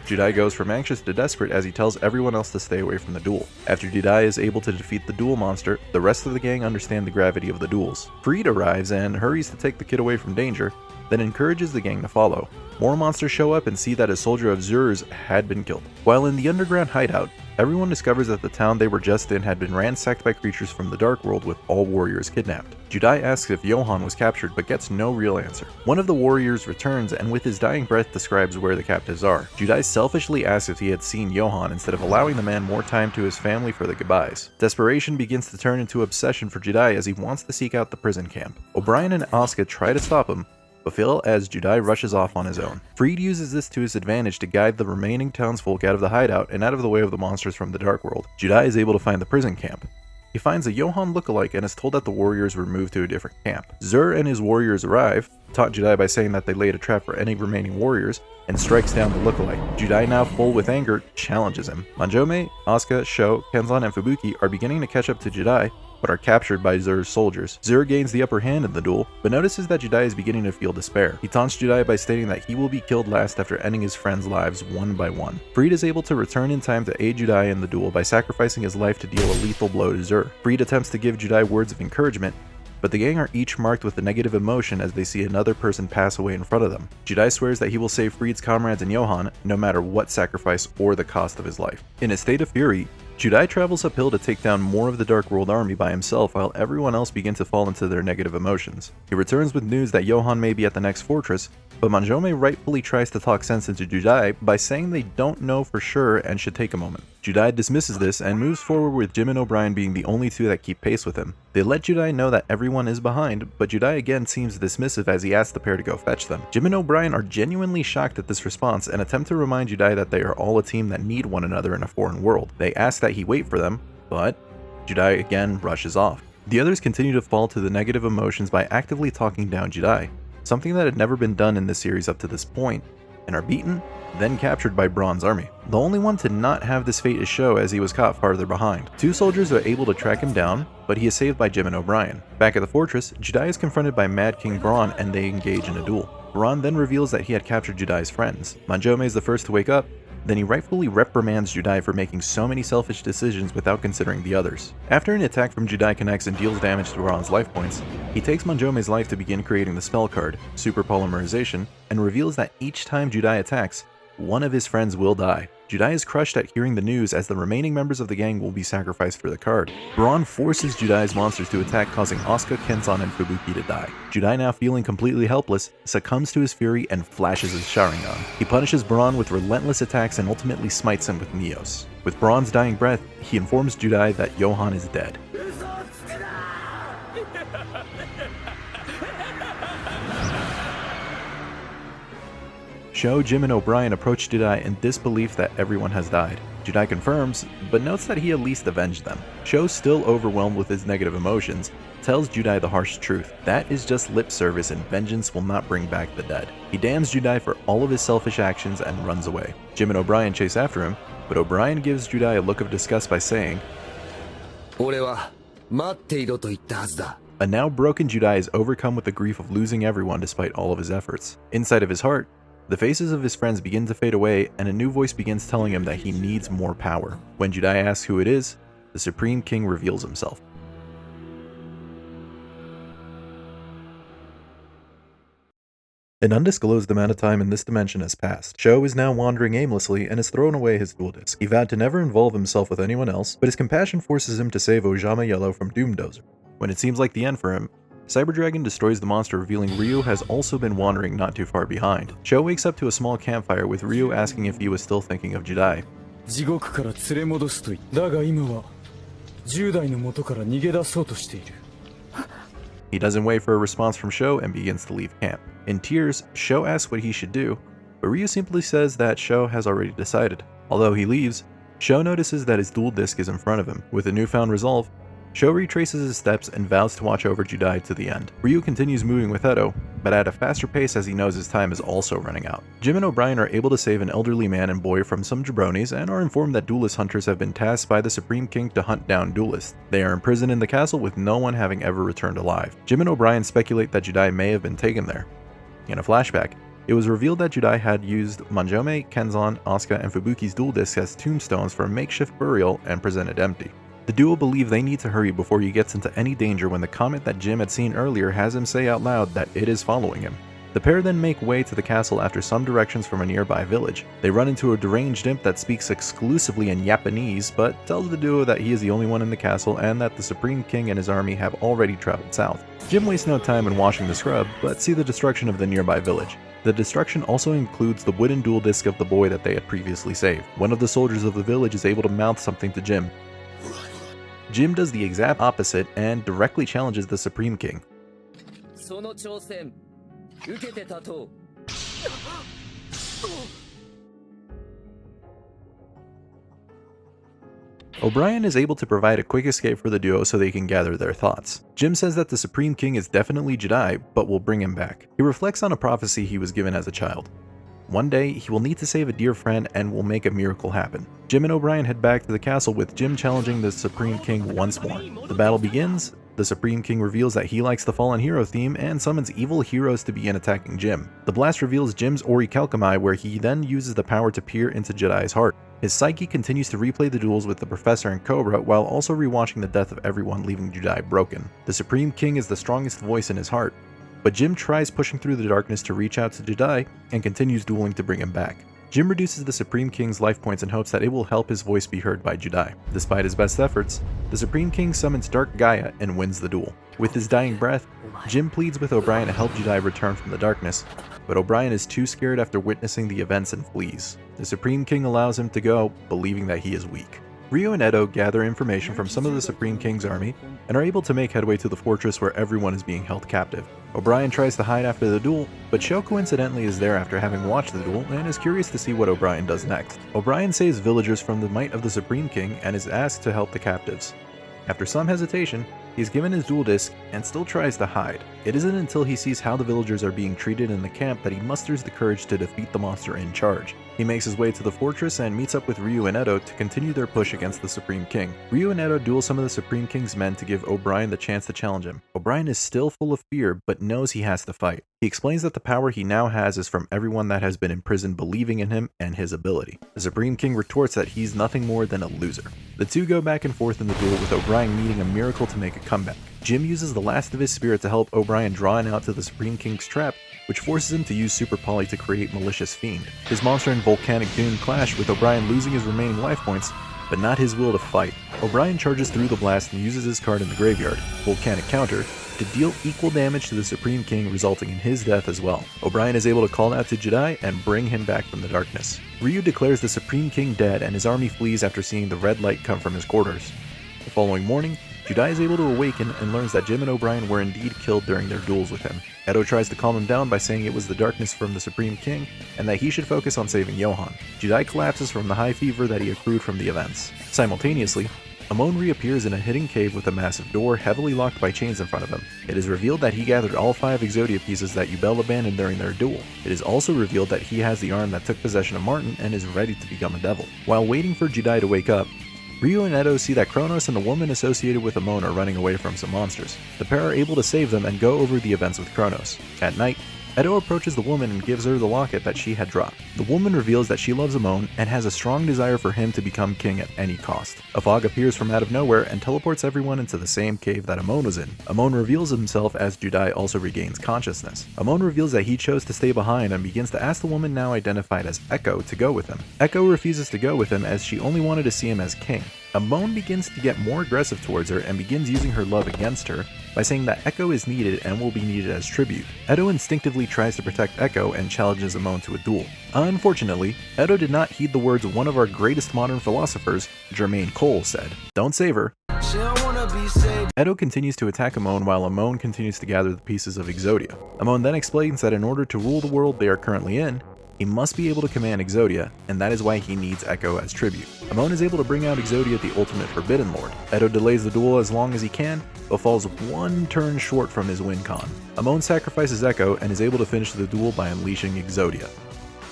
Judai goes from anxious to desperate as he tells everyone else to stay away from the duel. After Judai is able to defeat the duel monster, the rest of the gang understand the gravity of the duels. Freed arrives and hurries to take the kid away from danger, then encourages the gang to follow. More monsters show up and see that a soldier of Zur's had been killed. While in the underground hideout, everyone discovers that the town they were just in had been ransacked by creatures from the Dark World with all warriors kidnapped. Judai asks if Johan was captured but gets no real answer. One of the warriors returns and with his dying breath describes where the captives are. Judai selfishly asks if he had seen Johan instead of allowing the man more time to his family for the goodbyes. Desperation begins to turn into obsession for Judai as he wants to seek out the prison camp. O'Brien and Asuka try to stop him, but fail as Judai rushes off on his own. Freed uses this to his advantage to guide the remaining townsfolk out of the hideout and out of the way of the monsters from the Dark World. Judai is able to find the prison camp. He finds a Johan lookalike and is told that the warriors were moved to a different camp. Zur and his warriors arrive, taunt Judai by saying that they laid a trap for any remaining warriors, and strikes down the lookalike. Judai, now full with anger, challenges him. Manjome, Asuka, Sho, Kenzan, and Fubuki are beginning to catch up to Judai, but are captured by Zur's soldiers. Zur gains the upper hand in the duel, but notices that Judai is beginning to feel despair. He taunts Judai by stating that he will be killed last after ending his friends' lives one by one. Freed is able to return in time to aid Judai in the duel by sacrificing his life to deal a lethal blow to Zur. Freed attempts to give Judai words of encouragement, but the gang are each marked with a negative emotion as they see another person pass away in front of them. Judai swears that he will save Freed's comrades and Johan, no matter what sacrifice or the cost of his life. In a state of fury, Judai travels uphill to take down more of the Dark World army by himself while everyone else begins to fall into their negative emotions. He returns with news that Johan may be at the next fortress, but Manjome rightfully tries to talk sense into Judai by saying they don't know for sure and should take a moment. Judai dismisses this and moves forward with Jim and O'Brien being the only two that keep pace with him. They let Judai know that everyone is behind, but Judai again seems dismissive as he asks the pair to go fetch them. Jim and O'Brien are genuinely shocked at this response and attempt to remind Judai that they are all a team that need one another in a foreign world. They ask that he wait for them, but Judai again rushes off. The others continue to fall to the negative emotions by actively talking down Judai, something that had never been done in the series up to this point, and are beaten, then captured by Braun's army. The only one to not have this fate is Sho, as he was caught farther behind. Two soldiers are able to track him down, but he is saved by Jim and O'Brien. Back at the fortress, Judai is confronted by Mad King Braun and they engage in a duel. Braun then reveals that he had captured Judai's friends. Manjome is the first to wake up, then he rightfully reprimands Judai for making so many selfish decisions without considering the others. After an attack from Judai connects and deals damage to Braun's life points, he takes Manjome's life to begin creating the spell card, Super Polymerization, and reveals that each time Judai attacks, one of his friends will die. Judai is crushed at hearing the news as the remaining members of the gang will be sacrificed for the card. Braun forces Judai's monsters to attack, causing Asuka, Kenzan, and Fubuki to die. Judai, now feeling completely helpless, succumbs to his fury and flashes his Sharingan. He punishes Braun with relentless attacks and ultimately smites him with Neos. With Braun's dying breath, he informs Judai that Johan is dead. Sho, Jim, and O'Brien approach Judai in disbelief that everyone has died. Judai confirms, but notes that he at least avenged them. Sho, still overwhelmed with his negative emotions, tells Judai the harsh truth. That is just lip service and vengeance will not bring back the dead. He damns Judai for all of his selfish actions and runs away. Jim and O'Brien chase after him, but O'Brien gives Judai a look of disgust by saying,俺は待っていろと言ったはずだ. A now broken Judai is overcome with the grief of losing everyone despite all of his efforts. Inside of his heart, the faces of his friends begin to fade away, and a new voice begins telling him that he needs more power. When Judai asks who it is, the Supreme King reveals himself. An undisclosed amount of time in this dimension has passed. Sho is now wandering aimlessly and has thrown away his duel disc. He vowed to never involve himself with anyone else, but his compassion forces him to save Ojama Yellow from Doomdozer. When it seems like the end for him, Cyber Dragon destroys the monster, revealing Ryu has also been wandering not too far behind. Sho wakes up to a small campfire with Ryu asking if he was still thinking of Judai. 地獄から連れ戻すと言った。だが今は10代の元から逃げ出そうとしている。 He doesn't wait for a response from Sho and begins to leave camp. In tears, Sho asks what he should do, but Ryu simply says that Sho has already decided. Although he leaves, Sho notices that his dual disc is in front of him. With a newfound resolve, Sho retraces his steps and vows to watch over Judai to the end. Ryu continues moving with Edo, but at a faster pace as he knows his time is also running out. Jim and O'Brien are able to save an elderly man and boy from some jabronis and are informed that duelist hunters have been tasked by the Supreme King to hunt down duelists. They are imprisoned in the castle with no one having ever returned alive. Jim and O'Brien speculate that Judai may have been taken there. In a flashback, it was revealed that Judai had used Manjome, Kenzan, Asuka, and Fubuki's dual discs as tombstones for a makeshift burial and presented empty. The duo believe they need to hurry before he gets into any danger when the comet that Jim had seen earlier has him say out loud that it is following him. The pair then make way to the castle after some directions from a nearby village. They run into a deranged imp that speaks exclusively in Japanese, but tells the duo that he is the only one in the castle and that the Supreme King and his army have already traveled south. Jim wastes no time in washing the scrub, but see the destruction of the nearby village. The destruction also includes the wooden dual disc of the boy that they had previously saved. One of the soldiers of the village is able to mouth something to Jim. Jim does the exact opposite and directly challenges the Supreme King. その挑戦受けて立とう。 O'Brien is able to provide a quick escape for the duo so they can gather their thoughts. Jim says that the Supreme King is definitely Judai, but will bring him back. He reflects on a prophecy he was given as a child. One day, he will need to save a dear friend and will make a miracle happen. Jim and O'Brien head back to the castle with Jim challenging the Supreme King once more. The battle begins. The Supreme King reveals that he likes the Fallen Hero theme and summons evil heroes to begin attacking Jim. The blast reveals Jim's Orichalcumai, where he then uses the power to peer into Judai's heart. His psyche continues to replay the duels with the Professor and Cobra while also rewatching the death of everyone, leaving Judai broken. The Supreme King is the strongest voice in his heart, but Jim tries pushing through the darkness to reach out to Judai and continues dueling to bring him back. Jim reduces the Supreme King's life points in hopes that it will help his voice be heard by Judai. Despite his best efforts, the Supreme King summons Dark Gaia and wins the duel. With his dying breath, Jim pleads with O'Brien to help Judai return from the darkness, but O'Brien is too scared after witnessing the events and flees. The Supreme King allows him to go, believing that he is weak. Ryu and Edo gather information from some of the Supreme King's army and are able to make headway to the fortress where everyone is being held captive. O'Brien tries to hide after the duel, but Sho coincidentally is there after having watched the duel and is curious to see what O'Brien does next. O'Brien saves villagers from the might of the Supreme King and is asked to help the captives. After some hesitation, he is given his dual disc and still tries to hide. It isn't until he sees how the villagers are being treated in the camp that he musters the courage to defeat the monster in charge. He makes his way to the fortress and meets up with Ryu and Edo to continue their push against the Supreme King. Ryu and Edo duel some of the Supreme King's men to give O'Brien the chance to challenge him. O'Brien is still full of fear, but knows he has to fight. He explains that the power he now has is from everyone that has been imprisoned believing in him and his ability. The Supreme King retorts that he's nothing more than a loser. The two go back and forth in the duel with O'Brien needing a miracle to make a comeback. Jim uses the last of his spirit to help O'Brien draw an out to the Supreme King's trap, which forces him to use Super Poly to create Malicious Fiend. His monster and Volcanic Dune clash, with O'Brien losing his remaining life points, but not his will to fight. O'Brien charges through the blast and uses his card in the graveyard, Volcanic Counter, to deal equal damage to the Supreme King, resulting in his death as well. O'Brien is able to call out to Judai and bring him back from the darkness. Ryu declares the Supreme King dead and his army flees after seeing the red light come from his quarters. The following morning, Judai is able to awaken and learns that Jim and O'Brien were indeed killed during their duels with him. Edo tries to calm him down by saying it was the darkness from the Supreme King and that he should focus on saving Johan. Judai collapses from the high fever that he accrued from the events. Simultaneously, Amon reappears in a hidden cave with a massive door heavily locked by chains in front of him. It is revealed that he gathered all 5 Exodia pieces that Yubel abandoned during their duel. It is also revealed that he has the arm that took possession of Martin and is ready to become a devil. While waiting for Judai to wake up, Ryu and Edo see that Kronos and the woman associated with Amon are running away from some monsters. The pair are able to save them and go over the events with Kronos. At night, Edo approaches the woman and gives her the locket that she had dropped. The woman reveals that she loves Amon and has a strong desire for him to become king at any cost. A fog appears from out of nowhere and teleports everyone into the same cave that Amon was in. Amon reveals himself as Judai also regains consciousness. Amon reveals that he chose to stay behind and begins to ask the woman now identified as Echo to go with him. Echo refuses to go with him as she only wanted to see him as king. Amon begins to get more aggressive towards her and begins using her love against her by saying that Echo is needed and will be needed as tribute. Edo instinctively tries to protect Echo and challenges Amon to a duel. Unfortunately, Edo did not heed the words of one of our greatest modern philosophers, Jermaine Cole, said. Don't save her. Edo continues to attack Amon while Amon continues to gather the pieces of Exodia. Amon then explains that in order to rule the world they are currently in, he must be able to command Exodia, and that is why he needs Echo as tribute. Amon is able to bring out Exodia, the ultimate Forbidden Lord. Edo delays the duel as long as he can, but falls one turn short from his win con. Amon sacrifices Echo and is able to finish the duel by unleashing Exodia.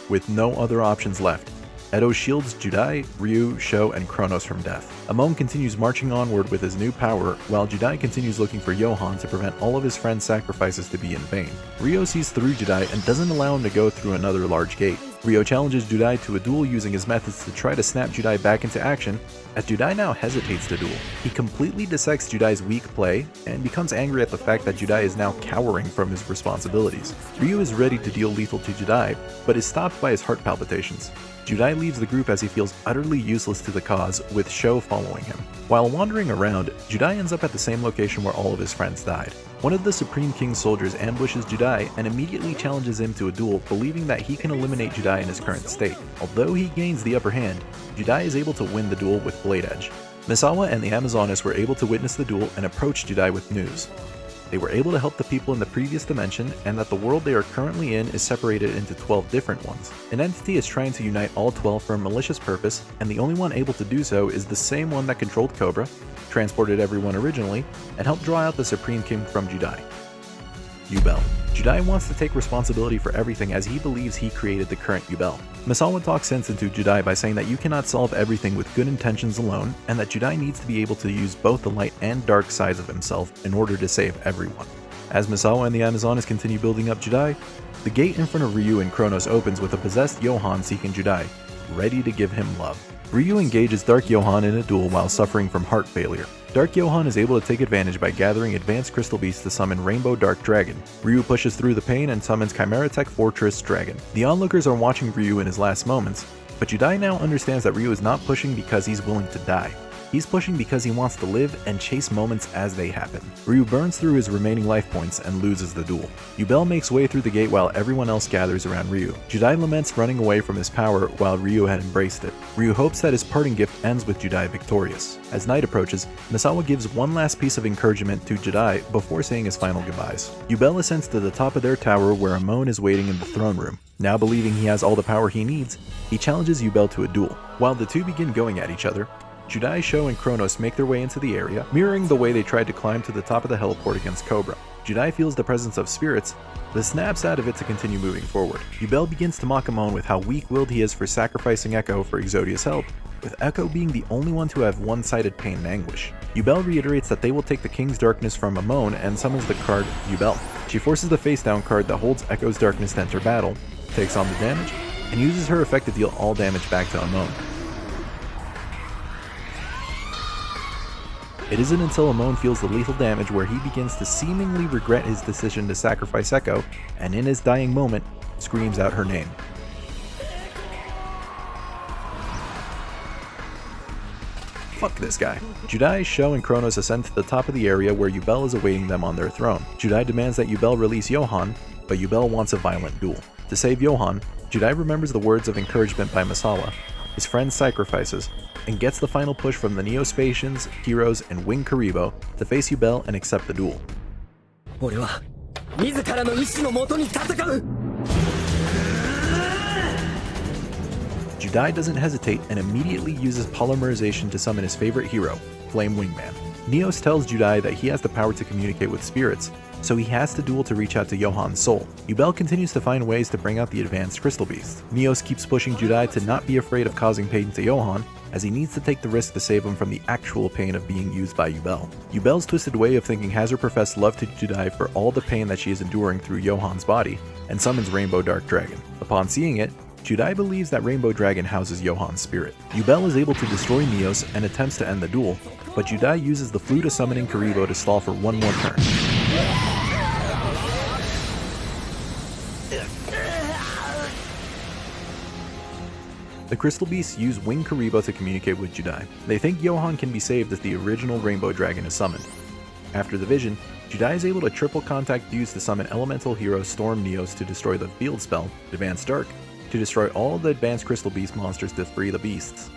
With no other options left, Edo shields Judai, Ryu, Sho, and Kronos from death. Amon continues marching onward with his new power, while Judai continues looking for Johan to prevent all of his friends' sacrifices to be in vain. Ryo sees through Judai and doesn't allow him to go through another large gate. Ryo challenges Judai to a duel using his methods to try to snap Judai back into action, as Judai now hesitates to duel. He completely dissects Judai's weak play, and becomes angry at the fact that Judai is now cowering from his responsibilities. Ryu is ready to deal lethal to Judai, but is stopped by his heart palpitations. Judai leaves the group as he feels utterly useless to the cause, with Sho following him. While wandering around, Judai ends up at the same location where all of his friends died. One of the Supreme King's soldiers ambushes Judai and immediately challenges him to a duel, believing that he can eliminate Judai in his current state. Although he gains the upper hand, Judai is able to win the duel with Blade Edge. Misawa and the Amazonas were able to witness the duel and approach Judai with news. They were able to help the people in the previous dimension, and that the world they are currently in is separated into 12 different ones. An entity is trying to unite all 12 for a malicious purpose, and the only one able to do so is the same one that controlled Cobra, transported everyone originally, and helped draw out the Supreme King from Judai. Yubel. Judai wants to take responsibility for everything as he believes he created the current Yubel. Misawa talks sense into Judai by saying that you cannot solve everything with good intentions alone, and that Judai needs to be able to use both the light and dark sides of himself in order to save everyone. As Misawa and the Amazonas continue building up Judai, the gate in front of Ryu and Kronos opens with a possessed Johan seeking Judai, ready to give him love. Ryu engages Dark Johan in a duel while suffering from heart failure. Dark Johan is able to take advantage by gathering advanced crystal beasts to summon Rainbow Dark Dragon. Ryu pushes through the pain and summons Chimera Tech Fortress Dragon. The onlookers are watching Ryu in his last moments, but Judai now understands that Ryu is not pushing because he's willing to die. He's pushing because he wants to live and chase moments as they happen. Ryu burns through his remaining life points and loses the duel. Yubel makes way through the gate while everyone else gathers around Ryu. Judai laments running away from his power while Ryu had embraced it. Ryu hopes that his parting gift ends with Judai victorious. As night approaches, Misawa gives one last piece of encouragement to Judai before saying his final goodbyes. Yubel ascends to the top of their tower where Amon is waiting in the throne room. Now believing he has all the power he needs, he challenges Yubel to a duel. While the two begin going at each other, Judai, Sho, and Kronos make their way into the area, mirroring the way they tried to climb to the top of the heliport against Cobra. Judai feels the presence of spirits, but snaps out of it to continue moving forward. Yubel begins to mock Amon with how weak-willed he is for sacrificing Echo for Exodia's help, with Echo being the only one to have one-sided pain and anguish. Yubel reiterates that they will take the King's darkness from Amon and summons the card Yubel. She forces the face-down card that holds Echo's darkness to enter battle, takes on the damage, and uses her effect to deal all damage back to Amon. It isn't until Amon feels the lethal damage where he begins to seemingly regret his decision to sacrifice Echo, and in his dying moment, screams out her name. Fuck this guy. Judai, Sho, and Kronos ascend to the top of the area where Yubel is awaiting them on their throne. Judai demands that Yubel release Johan, but Yubel wants a violent duel. To save Johan, Judai remembers the words of encouragement by Misawa, his friend sacrifices, and gets the final push from the Neospatians, Heroes, and Wing Karibo to face Yubel and accept the duel. Judai doesn't hesitate and immediately uses polymerization to summon his favorite hero, Flame Wingman. Neos tells Judai that he has the power to communicate with spirits, so he has to duel to reach out to Johan's soul. Yubel continues to find ways to bring out the advanced crystal beast. Neos keeps pushing Judai to not be afraid of causing pain to Johan, as he needs to take the risk to save him from the actual pain of being used by Yubel. Yubel's twisted way of thinking has her profess love to Judai for all the pain that she is enduring through Johan's body, and summons Rainbow Dark Dragon. Upon seeing it, Judai believes that Rainbow Dragon houses Johan's spirit. Yubel is able to destroy Neos and attempts to end the duel, but Judai uses the flute of summoning Karibo to stall for one more turn. The Crystal Beasts use Wing Karibo to communicate with Judai. They think Johan can be saved if the original Rainbow Dragon is summoned. After the vision, Judai is able to triple contact Fuse to summon elemental hero Storm Neos to destroy the field spell, Advanced Dark, to destroy all the advanced Crystal Beast monsters to free the beasts.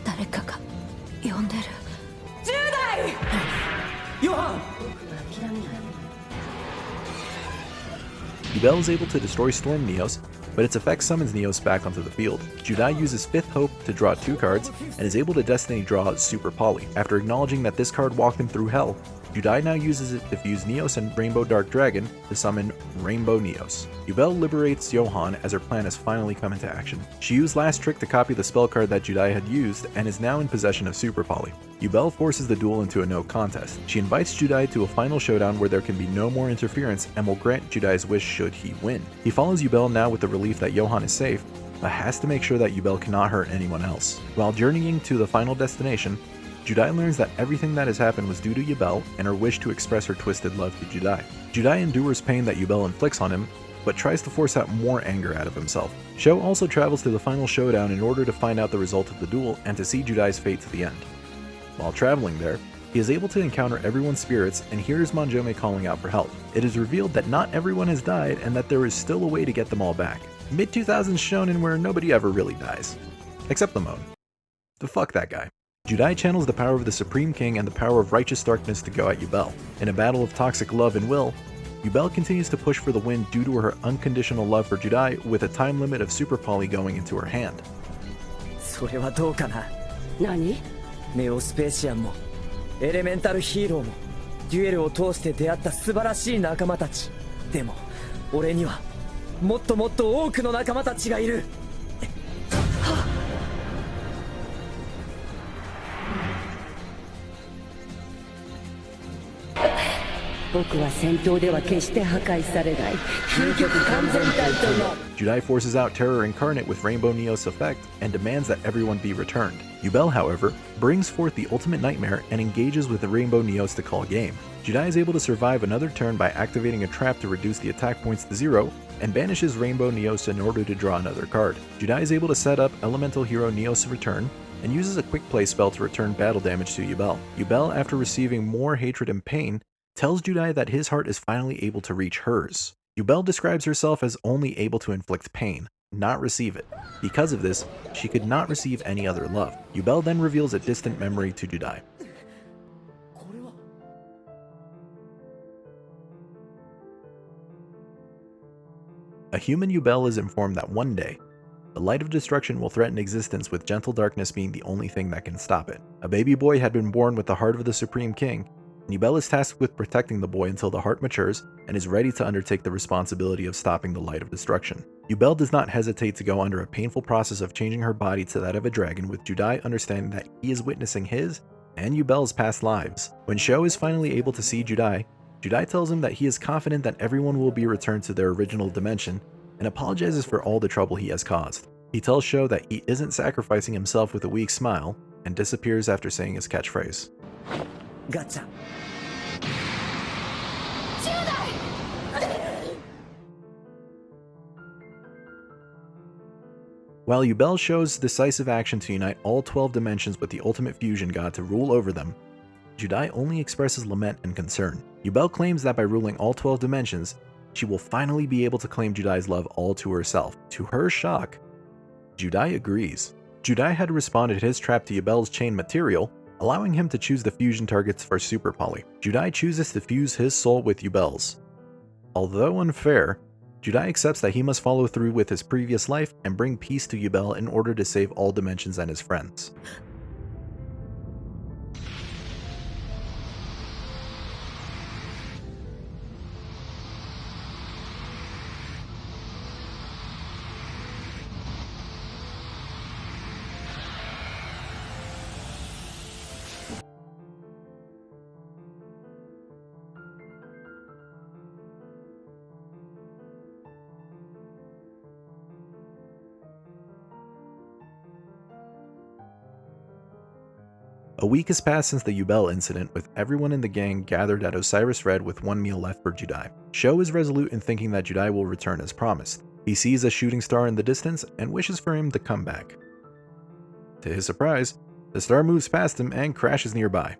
誰かが呼んでる。ヨハン Yubel is able to destroy Storm Neos, but its effect summons Neos back onto the field. Judai uses Fifth Hope to draw 2 cards, and is able to Destiny draw Super Poly. After acknowledging that this card walked him through hell, Judai now uses it to fuse Neos and Rainbow Dark Dragon to summon Rainbow Neos. Yubel liberates Johan as her plan has finally come into action. She used Last Trick to copy the spell card that Judai had used and is now in possession of Super Poly. Yubel forces the duel into a no contest. She invites Judai to a final showdown where there can be no more interference and will grant Judai's wish should he win. He follows Yubel now with the relief that Johan is safe, but has to make sure that Yubel cannot hurt anyone else. While journeying to the final destination, Judai learns that everything that has happened was due to Yubel and her wish to express her twisted love to Judai. Judai endures pain that Yubel inflicts on him, but tries to force out more anger out of himself. Sho also travels to the final showdown in order to find out the result of the duel and to see Judai's fate to the end. While traveling there, he is able to encounter everyone's spirits and hears Monjome calling out for help. It is revealed that not everyone has died and that there is still a way to get them all back. Mid-2000s shonen where nobody ever really dies. Except the Moan. The fuck that guy. Judai channels the power of the Supreme King and the power of righteous darkness to go at Yubel. In a battle of toxic love and will, Yubel continues to push for the win due to her unconditional love for Judai with a time limit of Super Poly going into her hand. それはどうかな。何？ネオスペーシアンもエレメンタルヒーローもデュエルを通して出会った素晴らしい仲間たち。でも俺にはもっともっと多くの仲間たちがいる。僕は戦闘では決して破壊されない究極完全体となる。 Judai forces out Terror Incarnate with Rainbow Neos effect and demands that everyone be returned. Yubel, however, brings forth the ultimate nightmare and engages with the Rainbow Neos to call game. Judai is able to survive another turn by activating a trap to reduce the attack points to 0, and banishes Rainbow Neos in order to draw another card. Judai is able to set up Elemental Hero Neos Return, and uses a quick play spell to return battle damage to Yubel. Yubel, after receiving more hatred and pain, tells Judai that his heart is finally able to reach hers. Yubel describes herself as only able to inflict pain, not receive it. Because of this, she could not receive any other love. Yubel then reveals a distant memory to Judai. A human Yubel is informed that one day, the light of destruction will threaten existence with gentle darkness being the only thing that can stop it. A baby boy had been born with the heart of the Supreme King, and Yubel is tasked with protecting the boy until the heart matures and is ready to undertake the responsibility of stopping the light of destruction. Yubel does not hesitate to go under a painful process of changing her body to that of a dragon, with Judai understanding that he is witnessing his and Yubel's past lives. When Sho is finally able to see Judai, Judai tells him that he is confident that everyone will be returned to their original dimension, and apologizes for all the trouble he has caused. He tells Sho that he isn't sacrificing himself with a weak smile, and disappears after saying his catchphrase. Gotcha. While Yubel shows decisive action to unite all 12 dimensions with the ultimate fusion god to rule over them, Judai only expresses lament and concern. Yubel claims that by ruling all 12 dimensions, she will finally be able to claim Judai's love all to herself. To her shock, Judai agrees. Judai had responded his trap to Yubel's chain material, allowing him to choose the fusion targets for Super Poly. Judai chooses to fuse his soul with Yubel's. Although unfair, Judai accepts that he must follow through with his previous life and bring peace to Yubel in order to save all dimensions and his friends. A week has passed since the Yubel incident, with everyone in the gang gathered at Osiris Red with one meal left for Judai. Sho is resolute in thinking that Judai will return as promised. He sees a shooting star in the distance and wishes for him to come back. To his surprise, the star moves past him and crashes nearby.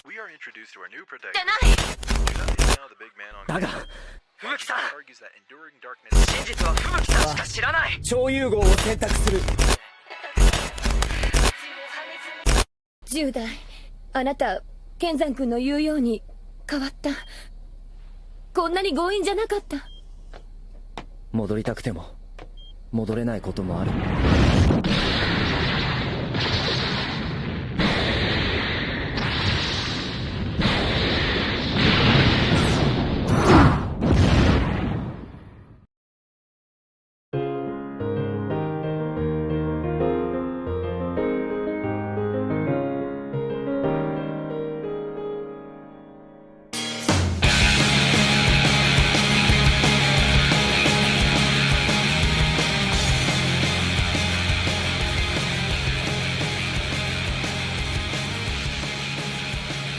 We are introduced to our new protagonist. Judai is now the big man on だが He argues that enduring darkness 真実は吹雪さんしか知らない超融合を選択する10代あなた剣山君の言うように変わった。こんなに強引じゃなかった。戻りたくても戻れないこともある。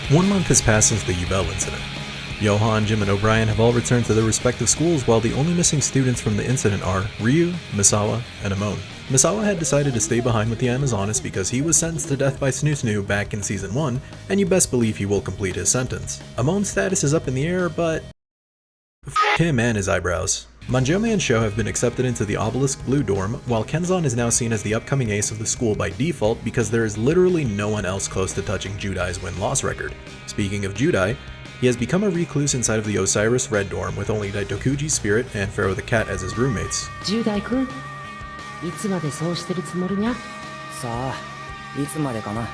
1 month has passed since the Yubel incident. Johan, Jim, and O'Brien have all returned to their respective schools, while the only missing students from the incident are Ryu, Misawa, and Amon. Misawa had decided to stay behind with the Amazonas because he was sentenced to death by Snoo Snoo back in Season 1, and you best believe he will complete his sentence. Amon's status is up in the air, but f*** him and his eyebrows. Manjome and Sho have been accepted into the Obelisk Blue dorm, while Kenzan is now seen as the upcoming ace of the school by default because there is literally no one else close to touching Judai's win-loss record. Speaking of Judai, he has become a recluse inside of the Osiris Red dorm with only Daitokuji's spirit and Pharaoh the Cat as his roommates. 10代君、いつまでそうしてるつもりにゃ？さあいつまでかな。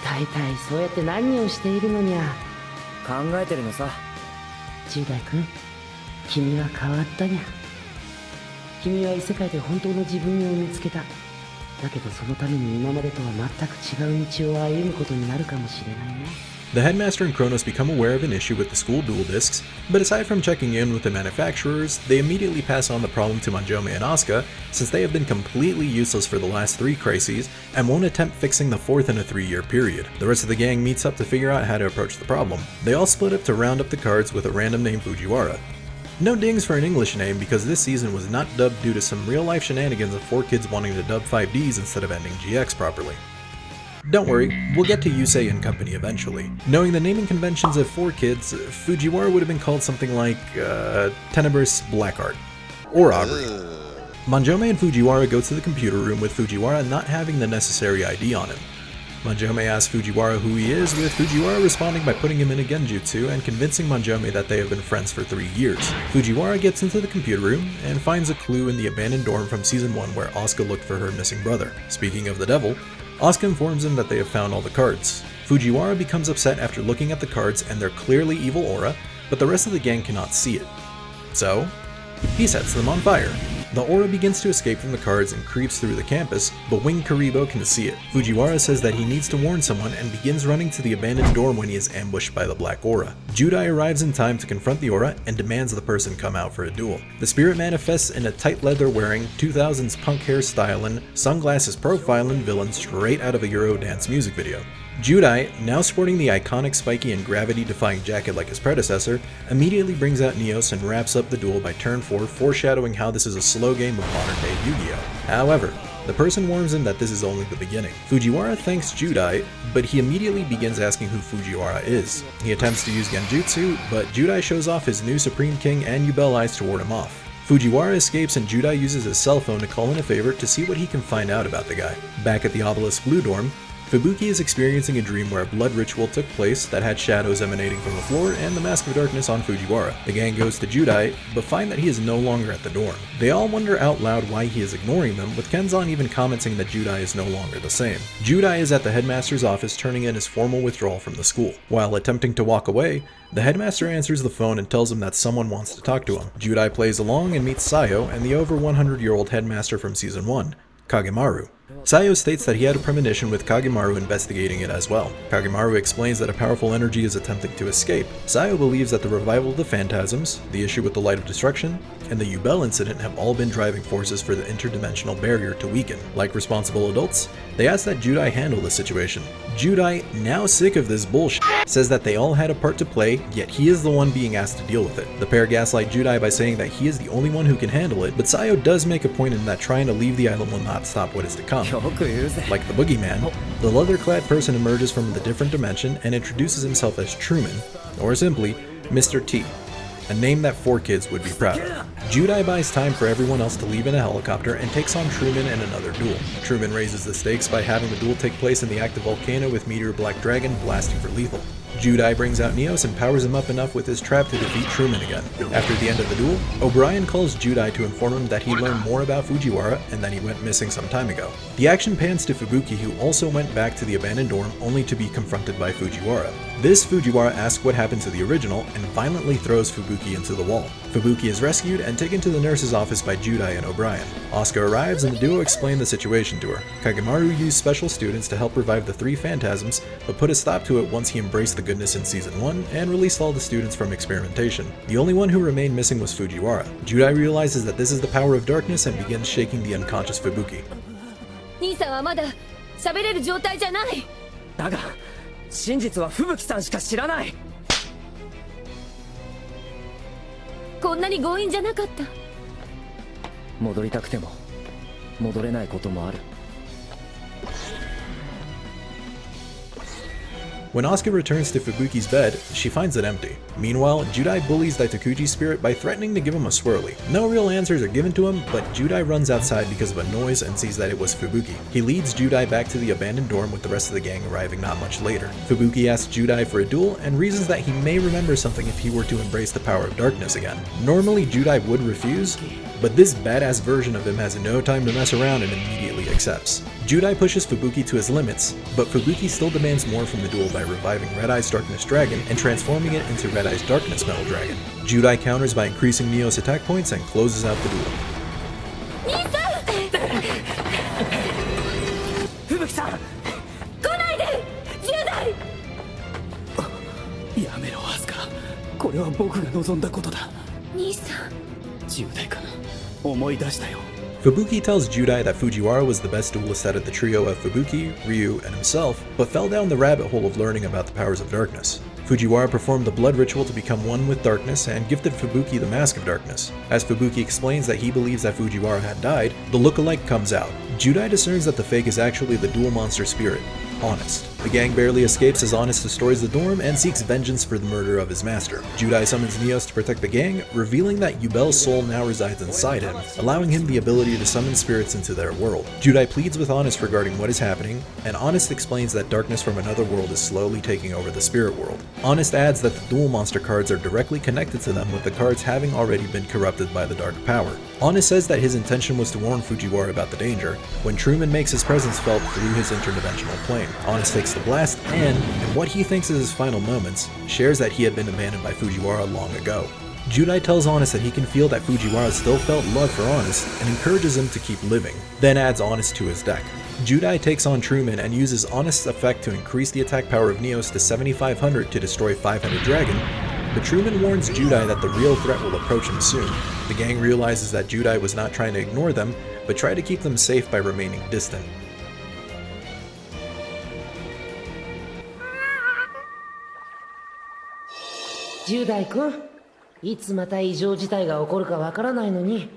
大体そうやって何をしているのにゃ？考えてるのさ。10代君、君は変わったにゃ。君は異世界で本当の自分を見つけた。だけどそのために今までとは全く違う道を歩むことになるかもしれないね。The headmaster and Kronos become aware of an issue with the school dual discs, but aside from checking in with the manufacturers, they immediately pass on the problem to Manjome and Asuka, since they have been completely useless for the last 3 crises and won't attempt fixing the 4th in a 3-year period. The rest of the gang meets up to figure out how to approach the problem. They all split up to round up the cards with a random name Fujiwara. No dings for an English name because this season was not dubbed due to some real-life shenanigans of 4 kids wanting to dub 5Ds instead of ending GX properly. Don't worry, we'll get to Yusei and company eventually. Knowing the naming conventions of 4 kids, Fujiwara would have been called something like, Tenebrous Blackheart. Or Aubrey. Manjome and Fujiwara go to the computer room with Fujiwara not having the necessary ID on him. Manjome asks Fujiwara who he is, with Fujiwara responding by putting him in a genjutsu and convincing Manjome that they have been friends for 3 years. Fujiwara gets into the computer room and finds a clue in the abandoned dorm from Season 1 where Asuka looked for her missing brother. Speaking of the devil, Asuka informs him that they have found all the cards. Fujiwara becomes upset after looking at the cards and their clearly evil aura, but the rest of the gang cannot see it. So, he sets them on fire. The aura begins to escape from the cards and creeps through the campus, but Winged Karibo can see it. Fujiwara says that he needs to warn someone and begins running to the abandoned dorm when he is ambushed by the black aura. Judai arrives in time to confront the aura and demands the person come out for a duel. The spirit manifests in a tight leather wearing, 2000s punk hairstyling, sunglasses profiling villain straight out of a Eurodance music video. Judai, now sporting the iconic spiky and gravity-defying jacket like his predecessor, immediately brings out Neos and wraps up the duel by turn 4, foreshadowing how this is a slow game of modern-day Yu-Gi-Oh! However, the person warns him that this is only the beginning. Fujiwara thanks Judai, but he immediately begins asking who Fujiwara is. He attempts to use Genjutsu, but Judai shows off his new Supreme King and Yubel eyes to ward him off. Fujiwara escapes and Judai uses his cell phone to call in a favor to see what he can find out about the guy. Back at the Obelisk Blue dorm, Fubuki is experiencing a dream where a blood ritual took place that had shadows emanating from the floor and the Mask of Darkness on Fujiwara. The gang goes to Judai, but find that he is no longer at the dorm. They all wonder out loud why he is ignoring them, with Kenzan even commenting that Judai is no longer the same. Judai is at the headmaster's office turning in his formal withdrawal from the school. While attempting to walk away, the headmaster answers the phone and tells him that someone wants to talk to him. Judai plays along and meets Sayo and the over 100-year-old headmaster from Season 1, Kagemaru. Sayo states that he had a premonition with Kagemaru investigating it as well. Kagemaru explains that a powerful energy is attempting to escape. Sayo believes that the revival of the Phantasms, the issue with the Light of Destruction, and the Yubel incident have all been driving forces for the interdimensional barrier to weaken. Like responsible adults, they ask that Judai handle the situation. Judai, now sick of this bullshit, says that they all had a part to play, yet he is the one being asked to deal with it. The pair gaslight Judai by saying that he is the only one who can handle it, but Sayo does make a point in that trying to leave the island will not stop what is to come. Like the boogeyman, the leather-clad person emerges from the different dimension and introduces himself as Truman, or simply, Mr. T, a name that 4Kids would be proud of. Judai buys time for everyone else to leave in a helicopter and takes on Truman in another duel. Truman raises the stakes by having the duel take place in the active volcano with Meteor Black Dragon blasting for lethal. Judai brings out Neos and powers him up enough with his trap to defeat Truman again. After the end of the duel, O'Brien calls Judai to inform him that he learned more about Fujiwara and that he went missing some time ago. The action pans to Fubuki, who also went back to the abandoned dorm only to be confronted by Fujiwara. This Fujiwara asks what happened to the original and violently throws Fubuki into the wall. Fubuki is rescued and taken to the nurse's office by Judai and O'Brien. Asuka arrives and the duo explain the situation to her. Kagemaru used special students to help revive the 3 Phantasms, but put a stop to it once he embraced the goodness in Season 1 and released all the students from experimentation. The only one who remained missing was Fujiwara. Judai realizes that this is the power of darkness and begins shaking the unconscious Fubuki. 兄さんはまだ喋れる状態じゃない。だが真実は吹雪さんしか知らない。こんなに強引じゃなかった。戻りたくても戻れないこともある。When Asuka returns to Fubuki's bed, she finds it empty. Meanwhile, Judai bullies Daitakuji's spirit by threatening to give him a swirly. No real answers are given to him, but Judai runs outside because of a noise and sees that it was Fubuki. He leads Judai back to the abandoned dorm with the rest of the gang arriving not much later. Fubuki asks Judai for a duel and reasons that he may remember something if he were to embrace the power of darkness again. Normally Judai would refuse, but this badass version of him has no time to mess around and immediately accepts. Judai pushes Fubuki to his limits, but Fubuki still demands more from the duel by reviving Red Eye's Darkness Dragon and transforming it into Red Eye's Darkness Metal Dragon. Judai counters by increasing Neo's attack points and closes out the duel. 吹雪さん、来ないで10代。やめろアスカ、これは僕が望んだことだ。兄さん、10代か、思い出したよ。 Fubuki tells Judai that Fujiwara was the best duelist out of the trio of Fubuki, Ryu, and himself, but fell down the rabbit hole of learning about the powers of darkness. Fujiwara performed the blood ritual to become one with darkness and gifted Fubuki the Mask of Darkness. As Fubuki explains that he believes that Fujiwara had died, the look-alike comes out. Judai discerns that the fake is actually the dual monster spirit, Honest. The gang barely escapes as Honest destroys the dorm and seeks vengeance for the murder of his master. Judai summons Neos to protect the gang, revealing that Yubel's soul now resides inside him, allowing him the ability to summon spirits into their world. Judai pleads with Honest regarding what is happening, and Honest explains that darkness from another world is slowly taking over the spirit world. Honest adds that the dual monster cards are directly connected to them, with the cards having already been corrupted by the dark power. Honest says that his intention was to warn Fujiwara about the danger, when Truman makes his presence felt through his interdimensional plane. Honest takes the blast and, in what he thinks is his final moments, shares that he had been abandoned by Fujiwara long ago. Judai tells Honest that he can feel that Fujiwara still felt love for Honest and encourages him to keep living, then adds Honest to his deck. Judai takes on Truman and uses Honest's effect to increase the attack power of Neos to 7500 to destroy 500 Dragon, but Truman warns Judai that the real threat will approach him soon. The gang realizes that Judai was not trying to ignore them, but tried to keep them safe by remaining distant. 10代くん、いつまた異常事態が起こるかわからないのに、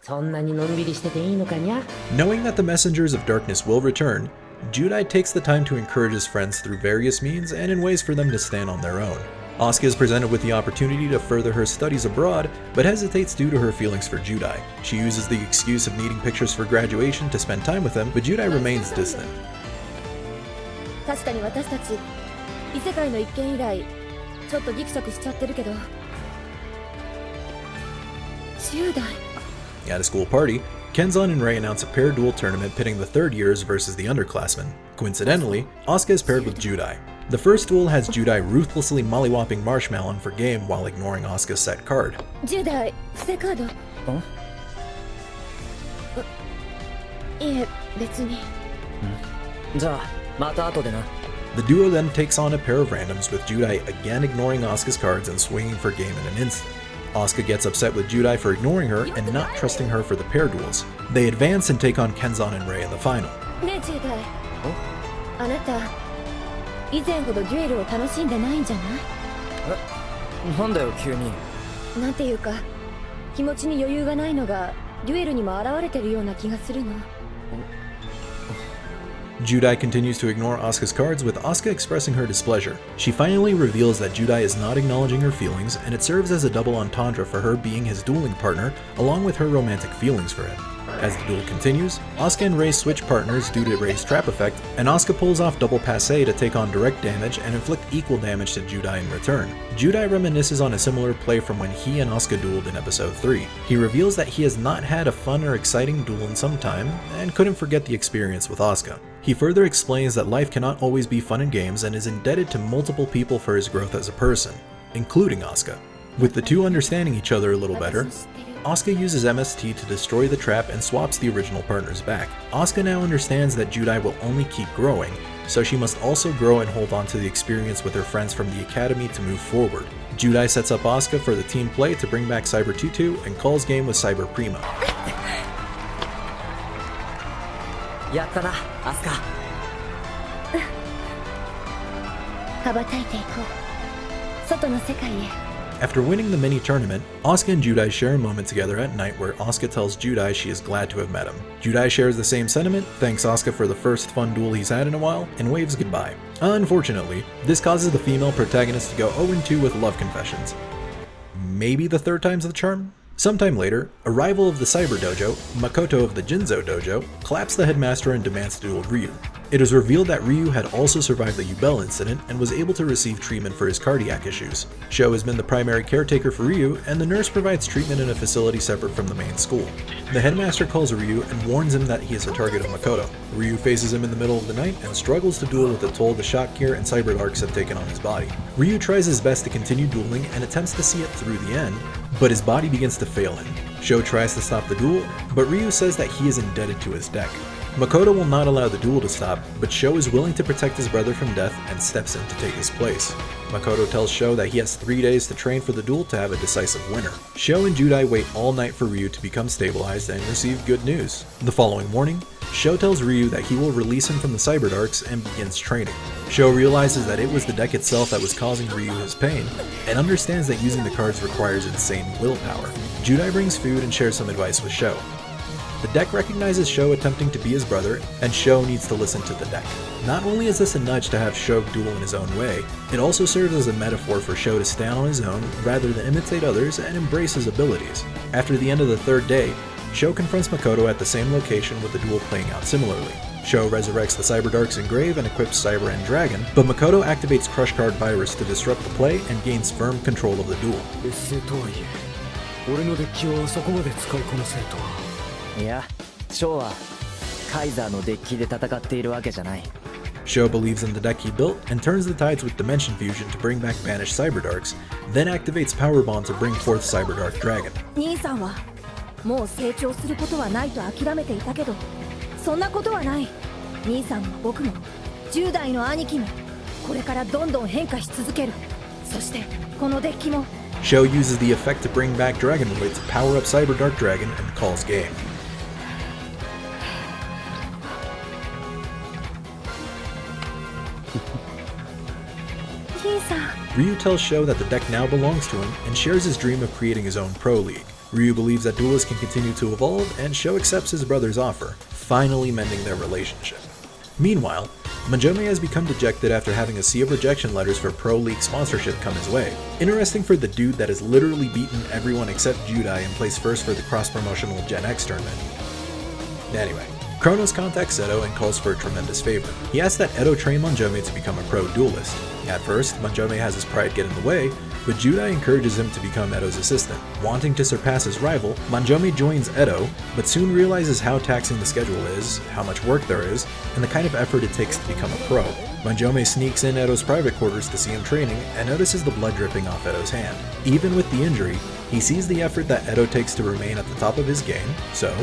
そんなにのんびりしてていいのかにゃ? Knowing that the messengers of darkness will return, Judai takes the time to encourage his friends through various means and in ways for them to stand on their own. Asuka is presented with the opportunity to further her studies abroad, but hesitates due to her feelings for Judai. She uses the excuse of needing pictures for graduation to spend time with him, but Judai remains distant. 確かに私たち異世界の一件以来ちょっとギクシャクしちゃってるけど、10代。 At a school party, Kenzan and Rei announce a paired duel tournament pitting the third years versus the underclassmen. Coincidentally, Asuka is paired with Judai. The first duel has Judai ruthlessly mollywopping Marshmallow for game while ignoring Asuka's set card. 10代伏せカード。いえ別に。じゃあまた後でな。 The duo then takes on a pair of randoms, with Judai again ignoring Asuka's cards and swinging for game in an instant. Asuka gets upset with Judai for ignoring her and not trusting her for the pair duels. They advance and take on Kenzan and Rei in the final. ねえ10代。あなた以前ほどデュエルを楽しんでないんじゃない？なんだよ急に。なんていうか気持ちに余裕がないのがデュエルにも現れてるような気がするの。 Judai continues to ignore Asuka's cards, with Asuka expressing her displeasure. She finally reveals that Judai is not acknowledging her feelings, and it serves as a double entendre for her being his dueling partner, along with her romantic feelings for him. As the duel continues, Asuka and Rei switch partners due to Rei's trap effect, and Asuka pulls off double passe to take on direct damage and inflict equal damage to Judai in return. Judai reminisces on a similar play from when he and Asuka dueled in episode 3. He reveals that he has not had a fun or exciting duel in some time, and couldn't forget the experience with Asuka. He further explains that life cannot always be fun and games and is indebted to multiple people for his growth as a person, including Asuka. With the two understanding each other a little better, Asuka uses MST to destroy the trap and swaps the original partners back. Asuka now understands that Judai will only keep growing, so she must also grow and hold on to the experience with her friends from the academy to move forward. Judai sets up Asuka for the team play to bring back Cyber Tutu and calls game with Cyber Prima. やったなアスカ。羽ばたいていこう外の世界へ。 After winning the mini tournament, Asuka and Judai share a moment together at night where Asuka tells Judai she is glad to have met him. Judai shares the same sentiment, thanks Asuka for the first fun duel he's had in a while, and waves goodbye. Unfortunately, this causes the female protagonist to go 0-2 with love confessions. Maybe the third time's the charm? Sometime later, a rival of the Cyber Dojo, Makoto of the Jinzo Dojo, claps the headmaster and demands to duel Ryu. It is revealed that Ryu had also survived the Yubel incident and was able to receive treatment for his cardiac issues. Sho has been the primary caretaker for Ryu, and the nurse provides treatment in a facility separate from the main school. The headmaster calls Ryu and warns him that he is a target of Makoto. Ryu faces him in the middle of the night and struggles to duel with the toll the shock gear and cyber darks have taken on his body. Ryu tries his best to continue dueling and attempts to see it through the end, but his body begins to fail him. Sho tries to stop the duel, but Ryu says that he is indebted to his deck. Makoto will not allow the duel to stop, but Sho is willing to protect his brother from death and steps in to take his place. Makoto tells Sho that he has 3 days to train for the duel to have a decisive winner. Sho and Judai wait all night for Ryu to become stabilized and receive good news. The following morning, Sho tells Ryu that he will release him from the Cyber Darks and begins training. Sho realizes that it was the deck itself that was causing Ryu his pain, and understands that using the cards requires insane willpower. Judai brings food and shares some advice with Sho. The deck recognizes Sho attempting to be his brother, and Sho needs to listen to the deck. Not only is this a nudge to have Sho duel in his own way, it also serves as a metaphor for Sho to stand on his own rather than imitate others and embrace his abilities. After the end of the third day, Sho confronts Makoto at the same location with the duel playing out similarly. Sho resurrects the Cyber Dark's Engrave and equips Cyber and Dragon, but Makoto activates Crush Card Virus to disrupt the play and gains firm control of the duel. 俺のデッキをそこまで使いこなせるとは。いやショーはカイザーのデッキで戦っているわけじゃない。 Sho believes in the deck he built and turns the tides with Dimension Fusion to bring back banished Cyber Darks, then activates Power Bond to bring forth Cyber Dark Dragon. 兄さんはもう成長することはないと諦めていたけど、そんなことはない。兄さんも僕も10代の兄貴もこれからどんどん変化し続ける。そしてこのデッキも。 Sho uses the effect to bring back Dragonwood to power up Cyber Dark Dragon and calls game. Ryu tells Sho that the deck now belongs to him and shares his dream of creating his own pro league. Ryu believes that duelists can continue to evolve, and Sho accepts his brother's offer, finally mending their relationship. Meanwhile, Majome has become dejected after having a sea of rejection letters for Pro League sponsorship come his way. Interesting for the dude that has literally beaten everyone except Judai and placed first for the cross-promotional Gen X tournament. Anyway, Kronos contacts Edo and calls for a tremendous favor. He asks that Edo train Manjome to become a pro duelist. At first, Manjome has his pride get in the way, but Judai encourages him to become Edo's assistant. Wanting to surpass his rival, Manjome joins Edo, but soon realizes how taxing the schedule is, how much work there is, and the kind of effort it takes to become a pro. Manjome sneaks in Edo's private quarters to see him training and notices the blood dripping off Edo's hand. Even with the injury, he sees the effort that Edo takes to remain at the top of his game, so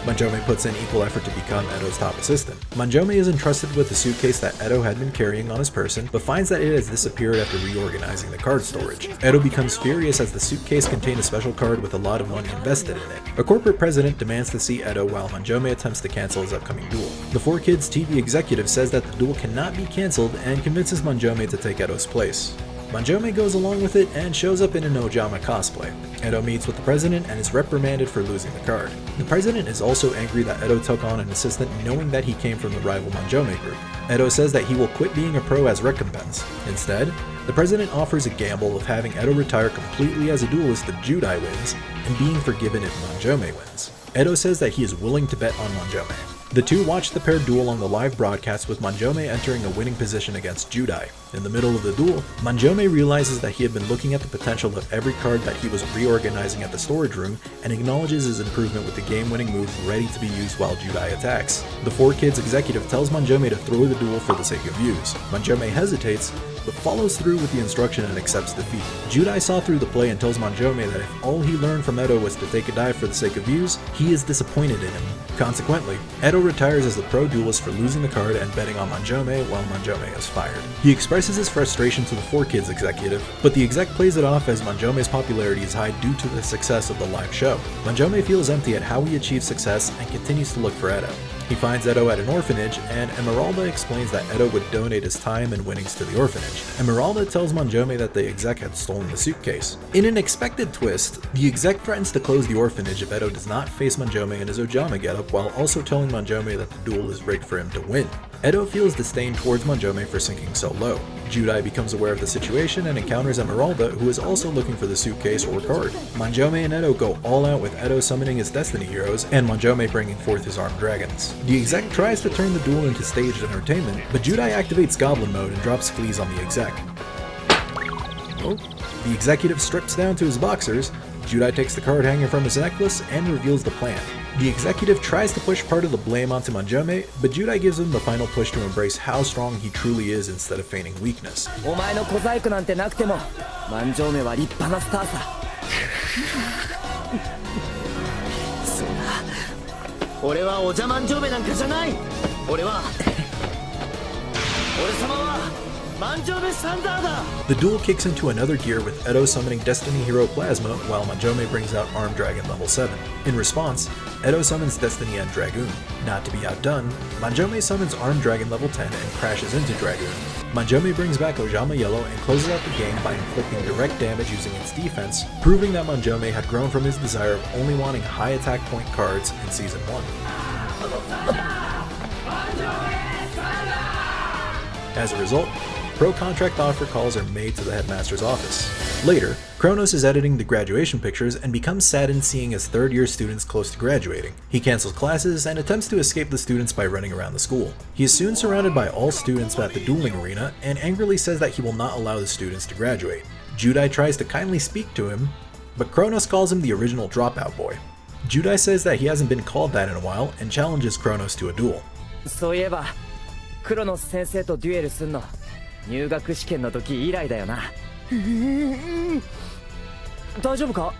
Manjome puts in equal effort to become Edo's top assistant. Manjome is entrusted with the suitcase that Edo had been carrying on his person, but finds that it has disappeared after reorganizing the card storage. Edo becomes furious as the suitcase contained a special card with a lot of money invested in it. A corporate president demands to see Edo while Manjome attempts to cancel his upcoming duel. The 4Kids TV executive says that the duel cannot be cancelled and convinces Manjome to take Edo's place. Manjome goes along with it and shows up in an Ojama cosplay. Edo meets with the president and is reprimanded for losing the card. The president is also angry that Edo took on an assistant knowing that he came from the rival Manjome group. Edo says that he will quit being a pro as recompense. Instead, the president offers a gamble of having Edo retire completely as a duelist if Judai wins, and being forgiven if Manjome wins. Edo says that he is willing to bet on Manjome. The two watch the pair duel on the live broadcast with Manjome entering a winning position against Judai. In the middle of the duel, Manjome realizes that he had been looking at the potential of every card that he was reorganizing at the storage room and acknowledges his improvement with the game-winning move ready to be used while Judai attacks. The 4Kids executive tells Manjome to throw the duel for the sake of views. Manjome hesitates, but follows through with the instruction and accepts defeat. Judai saw through the play and tells Manjome that if all he learned from Edo was to take a dive for the sake of views, he is disappointed in him. Consequently, Edo retires as the pro duelist for losing the card and betting on Manjome while Manjome is fired. He expresses his frustration to the 4Kids executive, but the exec plays it off as Manjome's popularity is high due to the success of the live show. Manjome feels empty at how he achieved success and continues to look for Edo. He finds Edo at an orphanage, and Emeralda explains that Edo would donate his time and winnings to the orphanage. Emeralda tells Manjome that the exec had stolen the suitcase. In an expected twist, the exec threatens to close the orphanage if Edo does not face Manjome in his Ojama getup, while also telling Manjome that the duel is rigged for him to win. Edo feels disdain towards Manjome for sinking so low. Judai becomes aware of the situation and encounters Emeralda, who is also looking for the suitcase or card. Manjome and Edo go all out with Edo summoning his Destiny heroes and Manjome bringing forth his armed dragons. The exec tries to turn the duel into staged entertainment, but Judai activates Goblin mode and drops fleas on the exec. The executive strips down to his boxers. Judai takes the card hanger from his necklace and reveals the plan. The executive tries to push part of the blame onto Manjome, but Judai gives him the final push to embrace how strong he truly is instead of feigning weakness. お前の小細工なんてなくても万丈目は立派なスターさそうだ俺はおじゃ万丈目なんかじゃない俺様は The duel kicks into another gear with Edo summoning Destiny Hero Plasma while Manjome brings out Armed Dragon level 7. In response, Edo summons Destiny and Dragoon. Not to be outdone, Manjome summons Armed Dragon level 10 and crashes into Dragoon. Manjome brings back Ojama Yellow and closes out the game by inflicting direct damage using its defense, proving that Manjome had grown from his desire of only wanting high attack point cards in Season 1. As a result, pro contract offer calls are made to the headmaster's office. Later, Kronos is editing the graduation pictures and becomes saddened seeing his third-year students close to graduating. He cancels classes and attempts to escape the students by running around the school. He is soon surrounded by all students at the dueling arena and angrily says that he will not allow the students to graduate. Judai tries to kindly speak to him, but Kronos calls him the original dropout boy. Judai says that he hasn't been called that in a while and challenges Kronos to a duel. そういえばクロノス先生とデュエルすんの入学試験の時以来だよな大丈夫か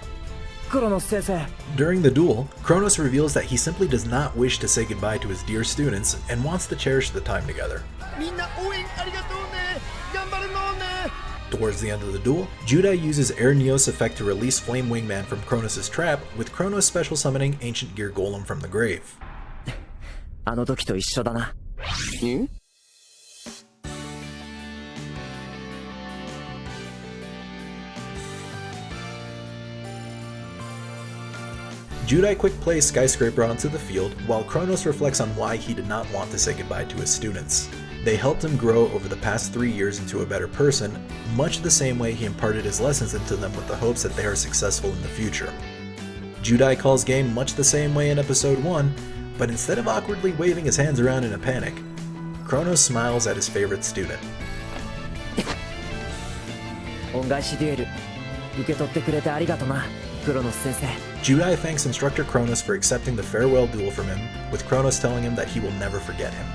クロノス先生 During the duel, Kronos reveals that he simply does not wish to say goodbye to his dear students and wants to cherish the time together. みんな応援ありがとうね頑張るのね Towards the end of the duel, Judai uses Air Neos effect to release Flame Wingman from Kronos' trap, with Kronos special summoning Ancient Gear Golem from the grave. あの時と一緒だな Judai quick plays Skyscraper onto the field, while Kronos reflects on why he did not want to say goodbye to his students. They helped him grow over the past 3 years into a better person, much the same way he imparted his lessons into them with the hopes that they are successful in the future. Judai calls game much the same way in episode 1, But instead of awkwardly waving his hands around in a panic, Kronos smiles at his favorite student. 恩返しデュエル受け取ってくれてありがとなクロノス先生 Judai thanks instructor Kronos for accepting the farewell duel from him, with Kronos telling him that he will never forget him.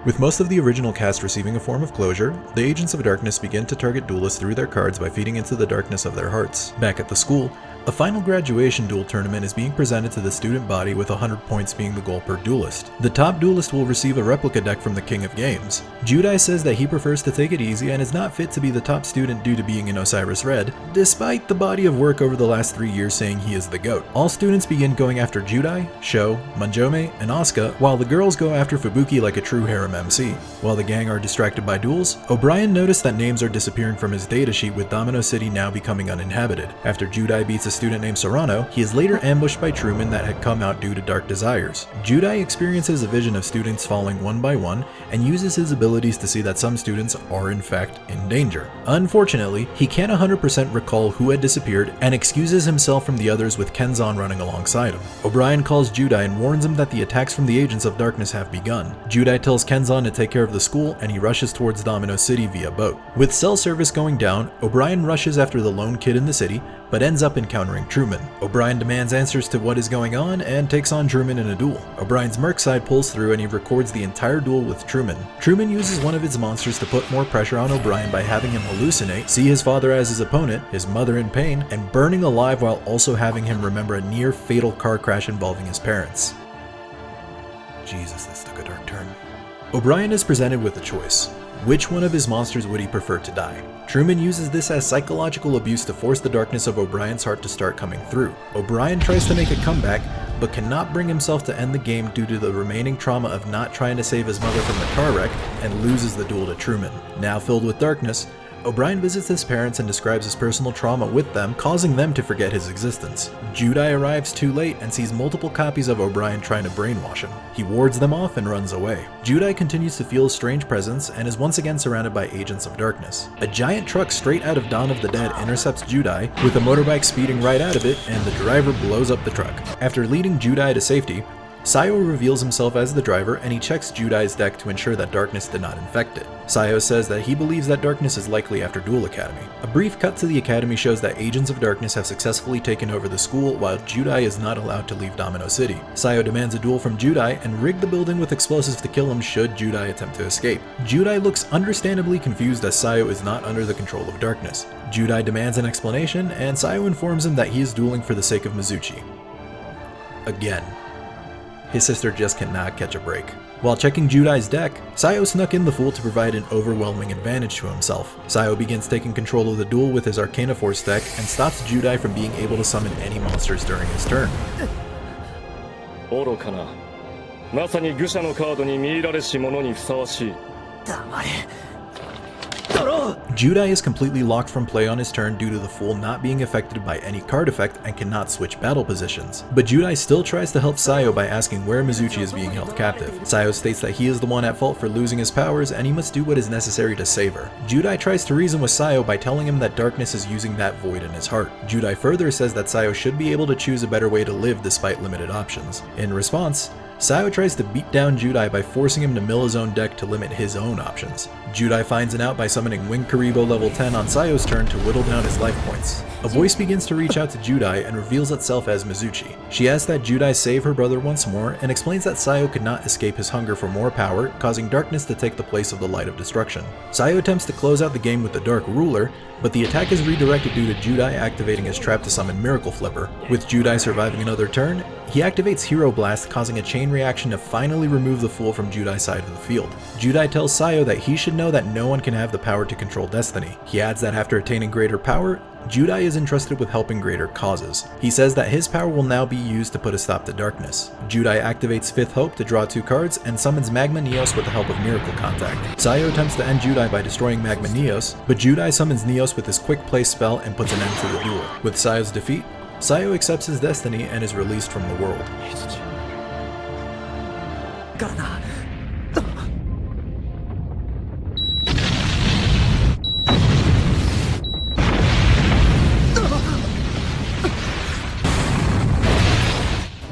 With most of the original cast receiving a form of closure, the Agents of Darkness begin to target duelists through their cards by feeding into the darkness of their hearts. Back at the school, a final graduation duel tournament is being presented to the student body, with 100 points being the goal per duelist. The top duelist will receive a replica deck from the King of Games. Judai says that he prefers to take it easy and is not fit to be the top student due to being in Osiris Red, despite the body of work over the last 3 years saying he is the GOAT. All students begin going after Judai, Sho, Manjome, and Asuka, while the girls go after Fubuki like a true harem MC. While the gang are distracted by duels, O'Brien noticed that names are disappearing from his datasheet, with Domino City now becoming uninhabited. After Judai beats a student named Serrano, he is later ambushed by Truman that had come out due to dark desires. Judai experiences a vision of students falling one by one and uses his abilities to see that some students are in fact in danger. Unfortunately, he can't 100% recall who had disappeared and excuses himself from the others, with Kenzan running alongside him. O'Brien calls Judai and warns him that the attacks from the Agents of Darkness have begun. Judai tells Kenzan to take care of the school, and he rushes towards Domino City via boat. With cell service going down, O'Brien rushes after the lone kid in the city, but ends up encountering Truman. O'Brien demands answers to what is going on and takes on Truman in a duel. O'Brien's merc side pulls through and he records the entire duel with Truman. Truman uses one of his monsters to put more pressure on O'Brien by having him hallucinate, see his father as his opponent, his mother in pain, and burning alive, while also having him remember a near fatal car crash involving his parents. Jesus, this took a dark turn. O'Brien is presented with a choice. Which one of his monsters would he prefer to die? Truman uses this as psychological abuse to force the darkness of O'Brien's heart to start coming through. O'Brien tries to make a comeback, but cannot bring himself to end the game due to the remaining trauma of not trying to save his mother from the car wreck, and loses the duel to Truman. Now filled with darkness, O'Brien visits his parents and describes his personal trauma with them, causing them to forget his existence. Judai arrives too late and sees multiple copies of O'Brien trying to brainwash him. He wards them off and runs away. Judai continues to feel a strange presence and is once again surrounded by Agents of Darkness. A giant truck straight out of Dawn of the Dead intercepts Judai, with a motorbike speeding right out of it, and the driver blows up the truck. After leading Judai to safety, Sayo reveals himself as the driver, and he checks Judai's deck to ensure that darkness did not infect it. Sayo says that he believes that darkness is likely after Duel Academy. A brief cut to the academy shows that Agents of Darkness have successfully taken over the school, while Judai is not allowed to leave Domino City. Sayo demands a duel from Judai and rig the building with explosives to kill him should Judai attempt to escape. Judai looks understandably confused as Sayo is not under the control of darkness. Judai demands an explanation, and Sayo informs him that he is dueling for the sake of Mizuchi. Again. His sister just cannot catch a break. While checking Judai's deck, Sayo snuck in the Fool to provide an overwhelming advantage to himself. Sayo begins taking control of the duel with his Arcana Force deck and stops Judai from being able to summon any monsters during his turn. 愚かな。まさに愚者のカードに見入られし者にふさわしい。黙れ Judai is completely locked from play on his turn due to the Fool not being affected by any card effect and cannot switch battle positions. But Judai still tries to help Sayo by asking where Mizuchi is being held captive. Sayo states that he is the one at fault for losing his powers and he must do what is necessary to save her. Judai tries to reason with Sayo by telling him that darkness is using that void in his heart. Judai further says that Sayo should be able to choose a better way to live despite limited options. In response, Sayo tries to beat down Judai by forcing him to mill his own deck to limit his own options. Judai finds it out by summoning Wing Karibo level 10 on Sayo's turn to whittle down his life points. A voice begins to reach out to Judai and reveals itself as Mizuchi. She asks that Judai save her brother once more and explains that Sayo could not escape his hunger for more power, causing darkness to take the place of the light of destruction. Sayo attempts to close out the game with the Dark Ruler, but the attack is redirected due to Judai activating his trap to summon Miracle Flipper. With Judai surviving another turn, he activates Hero Blast, causing a chain reaction to finally remove the Fool from Judai's side of the field. Judai tells Sayo that he should know that no one can have the power to control destiny. He adds that after attaining greater power, Judai is entrusted with helping greater causes. He says that his power will now be used to put a stop to darkness. Judai activates Fifth Hope to draw 2 cards and summons Magma Neos with the help of Miracle Contact. Sayo attempts to end Judai by destroying Magma Neos, but Judai summons Neos with his Quick Play spell and puts an end to the duel. With Sayo's defeat, Sayo accepts his destiny and is released from the world. からな 「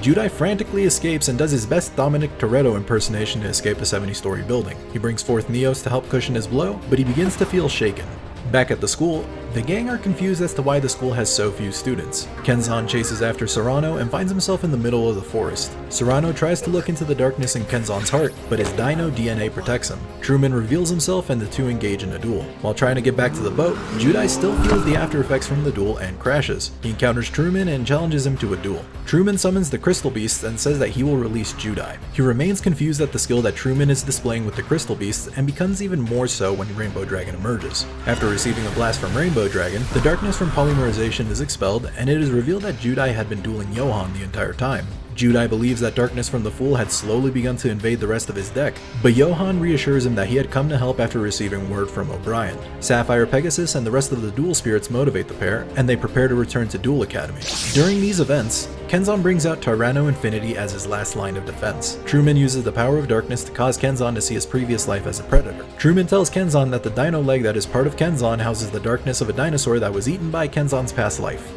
Judai frantically escapes and does his best Dominic Toretto impersonation to escape a 70-story building. He brings forth Neos to help cushion his blow, but he begins to feel shaken. Back at the school, the gang are confused as to why the school has so few students. Kenzan chases after Serrano and finds himself in the middle of the forest. Serrano tries to look into the darkness in Kenzan's heart, but his dino DNA protects him. Truman reveals himself and the two engage in a duel. While trying to get back to the boat, Judai still feels the after effects from the duel and crashes. He encounters Truman and challenges him to a duel. Truman summons the Crystal Beasts and says that he will release Judai. He remains confused at the skill that Truman is displaying with the Crystal Beasts and becomes even more so when Rainbow Dragon emerges. After receiving a blast from Rainbow Dragon, the darkness from polymerization is expelled, and it is revealed that Judai had been dueling Johan the entire time. Judai believes that darkness from the Fool had slowly begun to invade the rest of his deck, but Johan reassures him that he had come to help after receiving word from O'Brien. Sapphire Pegasus and the rest of the Duel Spirits motivate the pair, and they prepare to return to Duel Academy. During these events, Kenzan brings out Tyranno Infinity as his last line of defense. Truman uses the power of darkness to cause Kenzan to see his previous life as a predator. Truman tells Kenzan that the dino leg that is part of Kenzan houses the darkness of a dinosaur that was eaten by Kenzan's past life.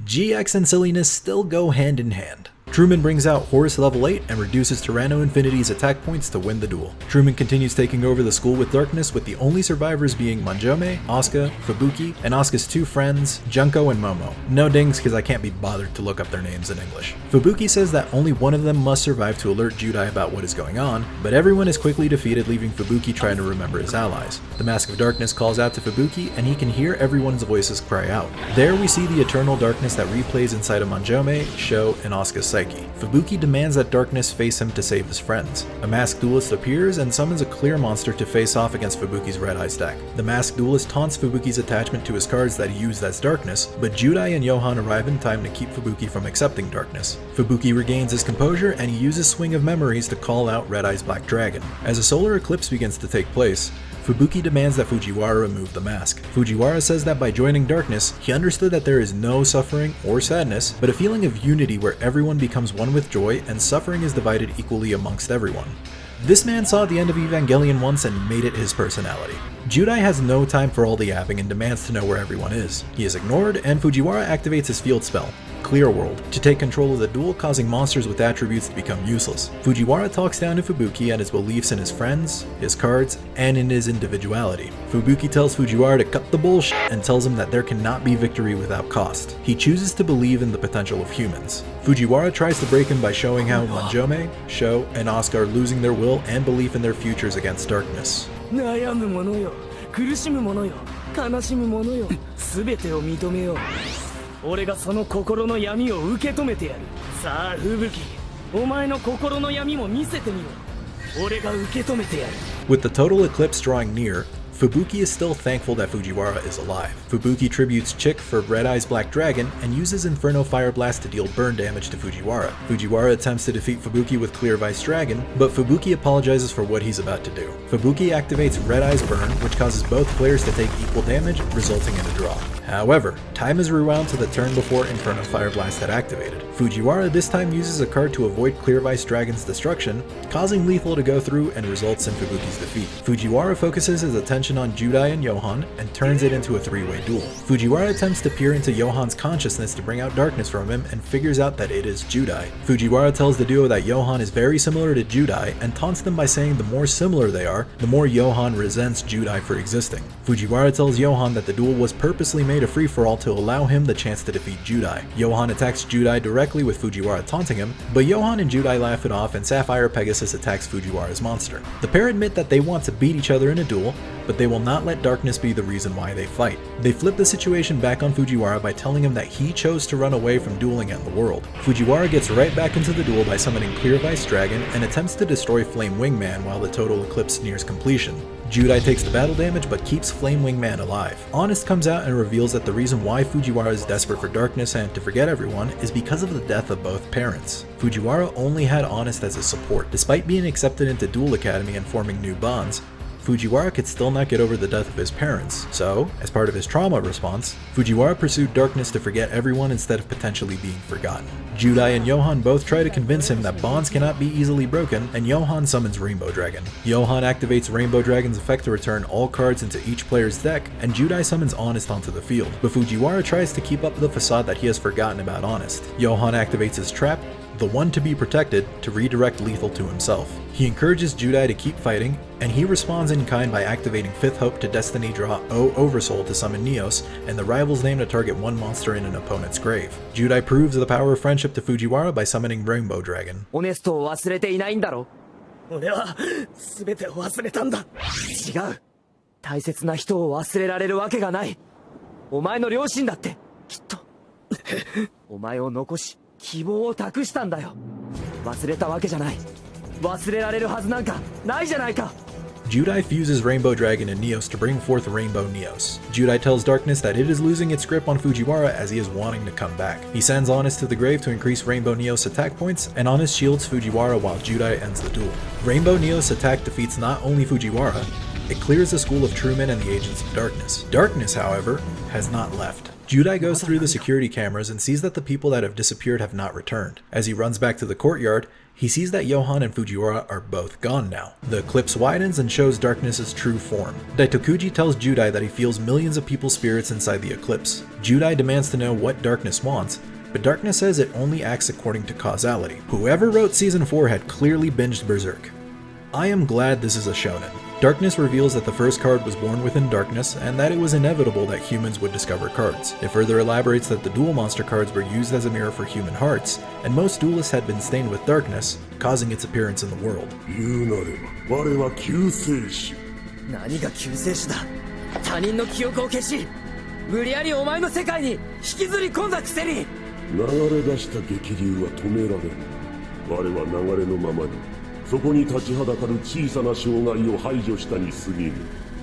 GX and silliness still go hand in hand. Truman brings out Horus level 8 and reduces Tyranno Infinity's attack points to win the duel. Truman continues taking over the school with darkness, with the only survivors being Manjome, Asuka, Fubuki, and Asuka's two friends, Junko and Momo. No dings because I can't be bothered to look up their names in English. Fubuki says that only one of them must survive to alert Judai about what is going on, but everyone is quickly defeated, leaving Fubuki trying to remember his allies. The Mask of Darkness calls out to Fubuki and he can hear everyone's voices cry out. There we see the eternal darkness that replays inside of Manjome, Sho, and Asuka's psyche. Fubuki demands that darkness face him to save his friends. A masked duelist appears and summons a clear monster to face off against Fubuki's Red Eye stack. The masked duelist taunts Fubuki's attachment to his cards that he used as darkness, but Judai and Johan arrive in time to keep Fubuki from accepting darkness. Fubuki regains his composure and he uses Swing of Memories to call out Red Eye's Black Dragon. As a solar eclipse begins to take place, Fubuki demands that Fujiwara remove the mask. Fujiwara says that by joining darkness, he understood that there is no suffering or sadness, but a feeling of unity where everyone becomes one with joy and suffering is divided equally amongst everyone. This man saw the end of Evangelion once and made it his personality. Judai has no time for all the yapping and demands to know where everyone is. He is ignored, and Fujiwara activates his field spell, Clear World, to take control of the duel, causing monsters with attributes to become useless. Fujiwara talks down to Fubuki and his beliefs in his friends, his cards, and in his individuality. Fubuki tells Fujiwara to cut the bullshit and tells him that there cannot be victory without cost. He chooses to believe in the potential of humans. Fujiwara tries to break him by showing how Manjome, Sho, and Asuka are losing their will and belief in their futures against darkness. 悩む者よ、苦しむ者よ、悲しむ者よ、すべてを認めよう。俺がその心の闇を受け止めてやる。さあ、吹雪、お前の心の闇も見せてみろ。俺が受け止めてやる。With the total eclipse drawing near, Fubuki is still thankful that Fujiwara is alive. Fubuki tributes Chick for Red Eye's Black Dragon and uses Inferno Fire Blast to deal burn damage to Fujiwara. Fujiwara attempts to defeat Fubuki with Clear Vice Dragon, but Fubuki apologizes for what he's about to do. Fubuki activates Red Eye's Burn, which causes both players to take equal damage, resulting in a draw. However, time is rewound to the turn before Inferno Fire Blast had activated. Fujiwara this time uses a card to avoid Clear Vice Dragon's destruction, causing Lethal to go through and results in Fubuki's defeat. Fujiwara focuses his attention on Judai and Johan and turns it into a three-way duel. Fujiwara attempts to peer into Johan's consciousness to bring out darkness from him and figures out that it is Judai. Fujiwara tells the duo that Johan is very similar to Judai and taunts them by saying the more similar they are, the more Johan resents Judai for existing. Fujiwara tells Johan that the duel was purposely made a free-for-all to allow him the chance to defeat Judai. Johan attacks Judai directly with Fujiwara taunting him, but Johan and Judai laugh it off and Sapphire Pegasus attacks Fujiwara's monster. The pair admit that they want to beat each other in a duel, but they will not let darkness be the reason why they fight. They flip the situation back on Fujiwara by telling him that he chose to run away from dueling and the world. Fujiwara gets right back into the duel by summoning Clear Vice Dragon and attempts to destroy Flame Wingman while the total eclipse nears completion. Judai takes the battle damage but keeps Flame Wingman alive. Honest comes out and reveals that the reason why Fujiwara is desperate for darkness and to forget everyone is because of the death of both parents. Fujiwara only had Honest as his support. Despite being accepted into Duel Academy and forming new bonds, Fujiwara could still not get over the death of his parents, so, as part of his trauma response, Fujiwara pursued darkness to forget everyone instead of potentially being forgotten. Judai and Johan both try to convince him that bonds cannot be easily broken, and Johan summons Rainbow Dragon. Johan activates Rainbow Dragon's effect to return all cards into each player's deck, and Judai summons Honest onto the field, but Fujiwara tries to keep up the facade that he has forgotten about Honest. Johan activates his trap, the one to be protected, to redirect lethal to himself. He encourages Judai to keep fighting, and he responds in kind by activating Fifth Hope to Destiny draw O Oversoul to summon Neos, and the rival's name to target one monster in an opponent's grave. Judai proves the power of friendship to Fujiwara by summoning Rainbow Dragon. オネストを忘れていないんだろ。俺は全てを忘れたんだ。違う。大切な人を忘れられるわけがない。お前の両親だってきっとお前を残し希望を託したんだよ。忘れたわけじゃない。忘れられるはずなんかないじゃないか。Judai fuses Rainbow Dragon and Neos to bring forth Rainbow Neos. Judai tells Darkness that it is losing its grip on Fujiwara as he is wanting to come back. He sends Honest to the grave to increase Rainbow Neos attack points, and Honest shields Fujiwara while Judai ends the duel. Rainbow Neos attack defeats not only Fujiwara, it clears the school of Truman and the Agents of Darkness. Darkness, however, has not left. Judai goes through the security cameras and sees that the people that have disappeared have not returned. As he runs back to the courtyard, he sees that Johan and Fujiwara are both gone now. The eclipse widens and shows Darkness's true form. Daitokuji tells Judai that he feels millions of people's spirits inside the eclipse. Judai demands to know what Darkness wants, but Darkness says it only acts according to causality. Whoever wrote Season 4 had clearly binged Berserk. I am glad this is a shonen. Darkness reveals that the first card was born within darkness, and that it was inevitable that humans would discover cards. It further elaborates that the duel monster cards were used as a mirror for human hearts, and most duelists had been stained with darkness, causing its appearance in the world. 何が救世主だ。他人の記憶を消し、無理やりお前の世界に引きずり込んだくせに。流れ出した激流は止められる。我は流れのままに。そこに立ちはだかる小さな障害を排除したに過ぎぬ。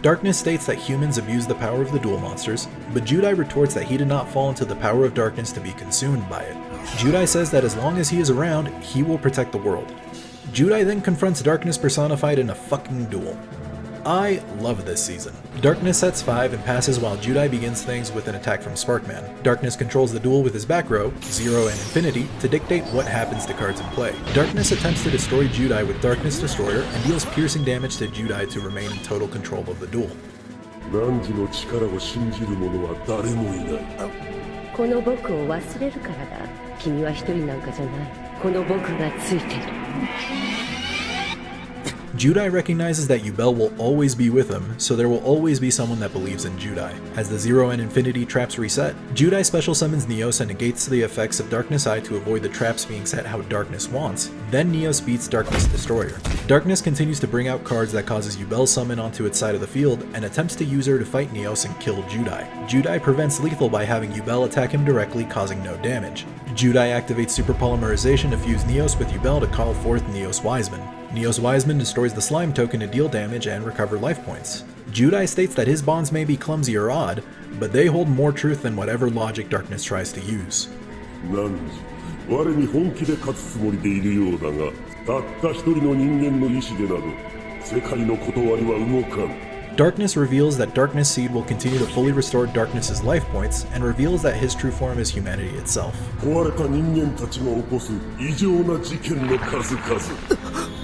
Darkness states that humans abuse the power of the duel monsters, but Judai retorts that he did not fall into the power of darkness to be consumed by it. Judai says that as long as he is around, he will protect the world. Judai then confronts Darkness personified in a fucking duel. I love this season. Darkness sets 5 and passes while Judai begins things with an attack from Sparkman. Darkness controls the duel with his back row, 0 and Infinity, to dictate what happens to cards in play. Darkness attempts to destroy Judai with Darkness Destroyer and deals piercing damage to Judai to remain in total control of the duel. 汝の力を信じる者は誰もいない。この僕を忘れるからだ。君は一人なんかじゃない。この僕がついている。Judai recognizes that Yubel will always be with him, so there will always be someone that believes in Judai. As the 0 and Infinity traps reset, Judai special summons Neos and negates the effects of Darkness Eye to avoid the traps being set how Darkness wants. Then Neos beats Darkness Destroyer. Darkness continues to bring out cards that causes Yubel's summon onto its side of the field and attempts to use her to fight Neos and kill Judai. Judai prevents lethal by having Yubel attack him directly, causing no damage. Judai activates Super Polymerization to fuse Neos with Yubel to call forth Neos Wiseman. Neos Wiseman destroys the slime token to deal damage and recover life points. Judai states that his bonds may be clumsy or odd, but they hold more truth than whatever logic Darkness tries to use. 何時我に本気で勝つつもりでいるようだが、たった一人の人間の意志でなど世界の断りは動かん。Darkness reveals that Darkness Seed will continue to fully restore Darkness's life points, and reveals that his true form is humanity itself. 壊れた人間たちが起こす異常な事件の数々。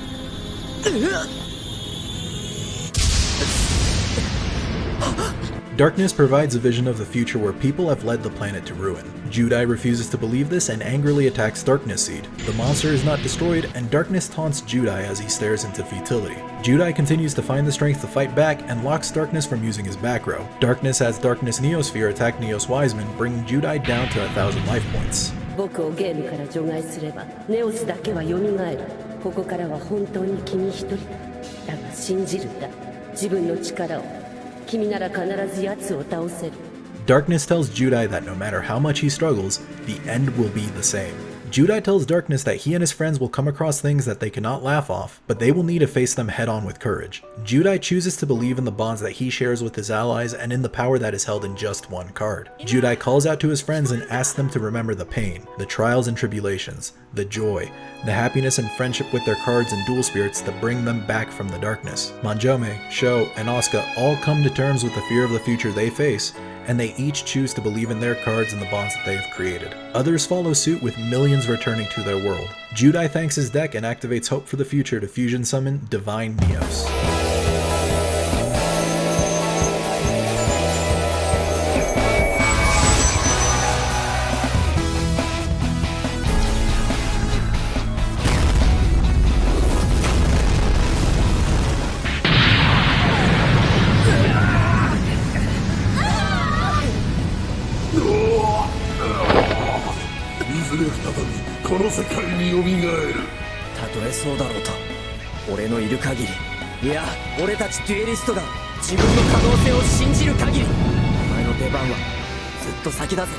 Darkness provides a vision of the future where people have led the planet to ruin. Judai refuses to believe this and angrily attacks Darkness Seed. The monster is not destroyed, and Darkness taunts Judai as he stares into futility. Judai continues to find the strength to fight back and locks Darkness from using his back row. Darkness has Darkness Neosphere attack Neos Wiseman, bringing Judai down to 1,000 life points. 僕をゲームから除外すればネオスだけは蘇る。ここからは本当に君一人だ。だが信じるんだ。自分の力を。君なら必ず奴を倒せる。Darkness tells Judai that no matter how much he struggles, the end will be the same. Judai tells Darkness that he and his friends will come across things that they cannot laugh off, but they will need to face them head on with courage. Judai chooses to believe in the bonds that he shares with his allies and in the power that is held in just one card. Judai calls out to his friends and asks them to remember the pain, the trials and tribulations, the joy, the happiness and friendship with their cards and dual spirits that bring them back from the darkness. Manjome, Sho, and Asuka all come to terms with the fear of the future they face, and they each choose to believe in their cards and the bonds that they have created. Others follow suit with millions returning to their world. Judai thanks his deck and activates Hope for the Future to fusion summon Divine Neos. ずれ再びこの世界によみがえる。たとえそうだろうと、俺のいる限り、いや俺たちデュエリストが自分の可能性を信じる限り、お前の出番はずっと先だぜ。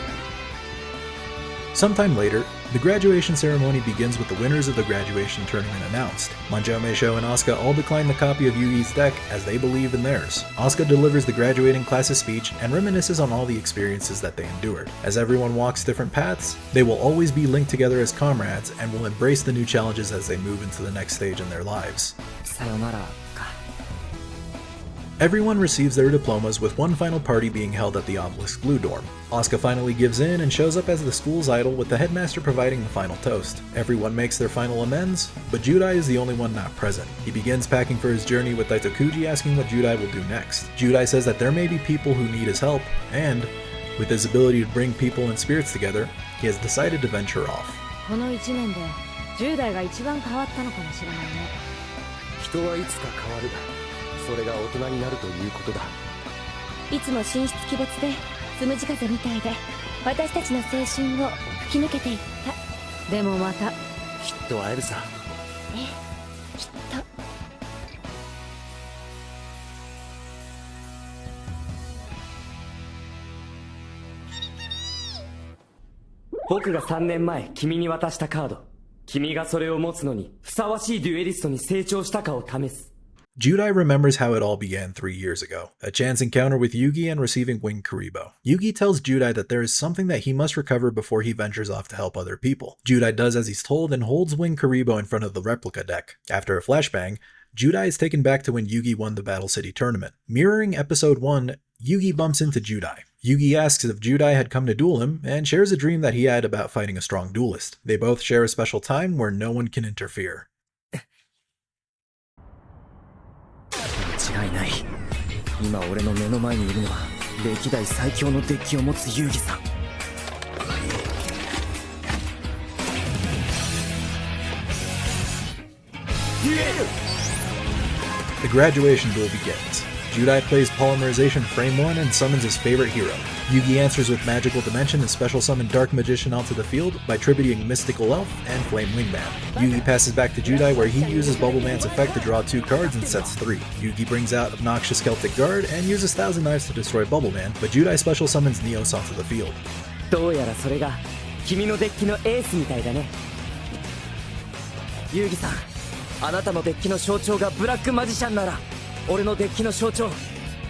Sometime later, the graduation ceremony begins with the winners of the graduation tournament announced. Manjo, Meisho, and Asuka all decline the copy of Yugi's deck as they believe in theirs. Asuka delivers the graduating class's speech and reminisces on all the experiences that they endured. As everyone walks different paths, they will always be linked together as comrades and will embrace the new challenges as they move into the next stage in their lives. さよならか。 Everyone receives their diplomas with one final party being held at the Obelisk Blue Dorm. Asuka finally gives in and shows up as the school's idol with the headmaster providing the final toast. Everyone makes their final amends, but Judai is the only one not present. He begins packing for his journey with Daitokuji asking what Judai will do next. Judai says that there may be people who need his help, and, with his ability to bring people and spirits together, he has decided to venture off. この1年で10代が一番変わったのかもしれないね。人はいつか変わる。それが大人になるということだ。いつも神出鬼没でつむじ風みたいで私たちの青春を吹き抜けていった。でもまたきっと会えるさ。ええ、きっと。僕が3年前君に渡したカード、君がそれを持つのにふさわしいデュエリストに成長したかを試す。 Judai remembers how it all began 3 years ago, a chance encounter with Yugi and receiving Winged Kuribo. Yugi tells Judai that there is something that he must recover before he ventures off to help other people. Judai does as he's told and holds Winged Kuribo in front of the replica deck. After a flashbang, Judai is taken back to when Yugi won the Battle City tournament. Mirroring episode 1, Yugi bumps into Judai. Yugi asks if Judai had come to duel him, and shares a dream that he had about fighting a strong duelist. They both share a special time where no one can interfere. 間違いない。今俺の目の前にいるのは歴代最強のデッキを持つ遊戯さん。デュエル！ The graduation duel begins. Judai plays Polymerization Frame 1 and summons his favorite hero. Yugi answers with Magical Dimension and special summon Dark Magician onto the field by tributing Mystical Elf and Flame Wingman. Yugi passes back to Judai where he uses Bubble Man's effect to draw 2 cards and sets 3. Yugi brings out Obnoxious Celtic Guard and uses Thousand Knives to destroy Bubble Man, but Judai special summons Neos onto the field. どうやらそれが君のデッキのエースみたいだね。遊戯さん、あなたのデッキの象徴がブラックマジシャンなら、俺のデッキの象徴、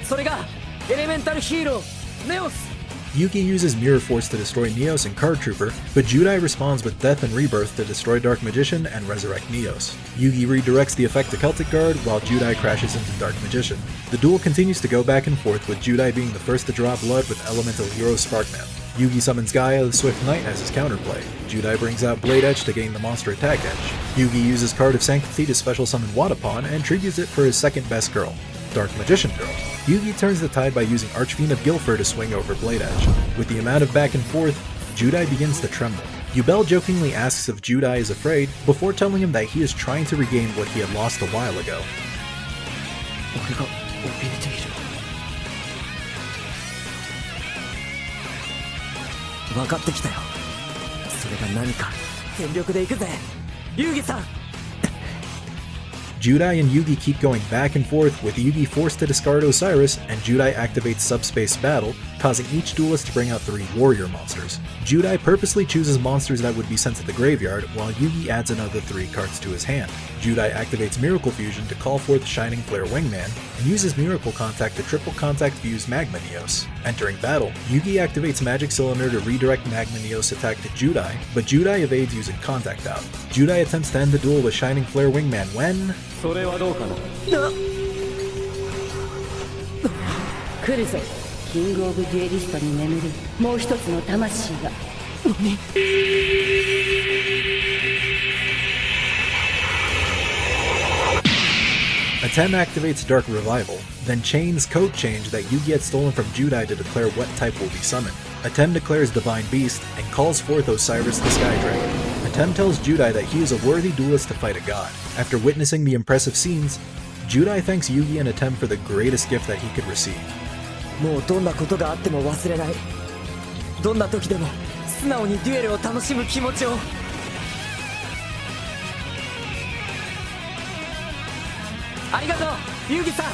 それがエレメンタルヒーローネオス。 Yugi uses Mirror Force to destroy Neos and Card Trooper, but Judai responds with Death and Rebirth to destroy Dark Magician and resurrect Neos. Yugi redirects the effect to Celtic Guard while Judai crashes into Dark Magician. The duel continues to go back and forth with Judai being the first to draw blood with Elemental Hero Sparkman. Yugi summons Gaia the Swift Knight as his counterplay. Judai brings out Blade Edge to gain the monster attack edge. Yugi uses Card of Sanctity to special summon Wadapon and tributes it for his second best girl, Dark Magician Girl. Yugi turns the tide by using Archfiend of Guilford to swing over Blade Edge. With the amount of back and forth, Judai begins to tremble. Yubel jokingly asks if Judai is afraid, before telling him that he is trying to regain what he had lost a while ago. 俺が怯えている。分かってきたよ。それが何か全力で行くぜ、遊戯さん。 Judai and Yugi keep going back and forth, with Yugi forced to discard Osiris, and Judai activates Subspace Battle, causing each duelist to bring out 3 warrior monsters. Judai purposely chooses monsters that would be sent to the graveyard, while Yugi adds another 3 cards to his hand. Judai activates Miracle Fusion to call forth Shining Flare Wingman, and uses Miracle Contact to triple contact fuse Magma Neos. Entering battle, Yugi activates Magic Cylinder to redirect Magma Neos attack to Judai, but Judai evades using Contact Out. Judai attempts to end the duel with Shining Flare Wingman when... それはどうかな。来るぜ、キングオブデュエリストに眠るもう一つの魂が。何Atem activates Dark Revival, then chains Code Change that Yugi had stolen from Judai to declare what type will be summoned. Atem declares Divine Beast and calls forth Osiris the Sky Dragon. Atem tells Judai that he is a worthy duelist to fight a god. After witnessing the impressive scenes, Judai thanks Yugi and Atem for the greatest gift that he could receive. もうどんなことがあっても忘れない。どんな時でも素直にデュエルを楽しむ気持ちを。ありがとう、ユギさん。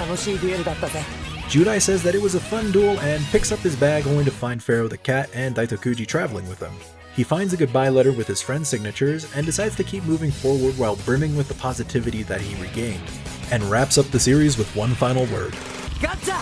楽しいデュエルだったぜ。Judai says that it was a fun duel and picks up his bag only to find Pharaoh the cat and Daitokuji traveling with him. He finds a goodbye letter with his friend's signatures and decides to keep moving forward while brimming with the positivity that he regained, and wraps up the series with one final word. Gotcha!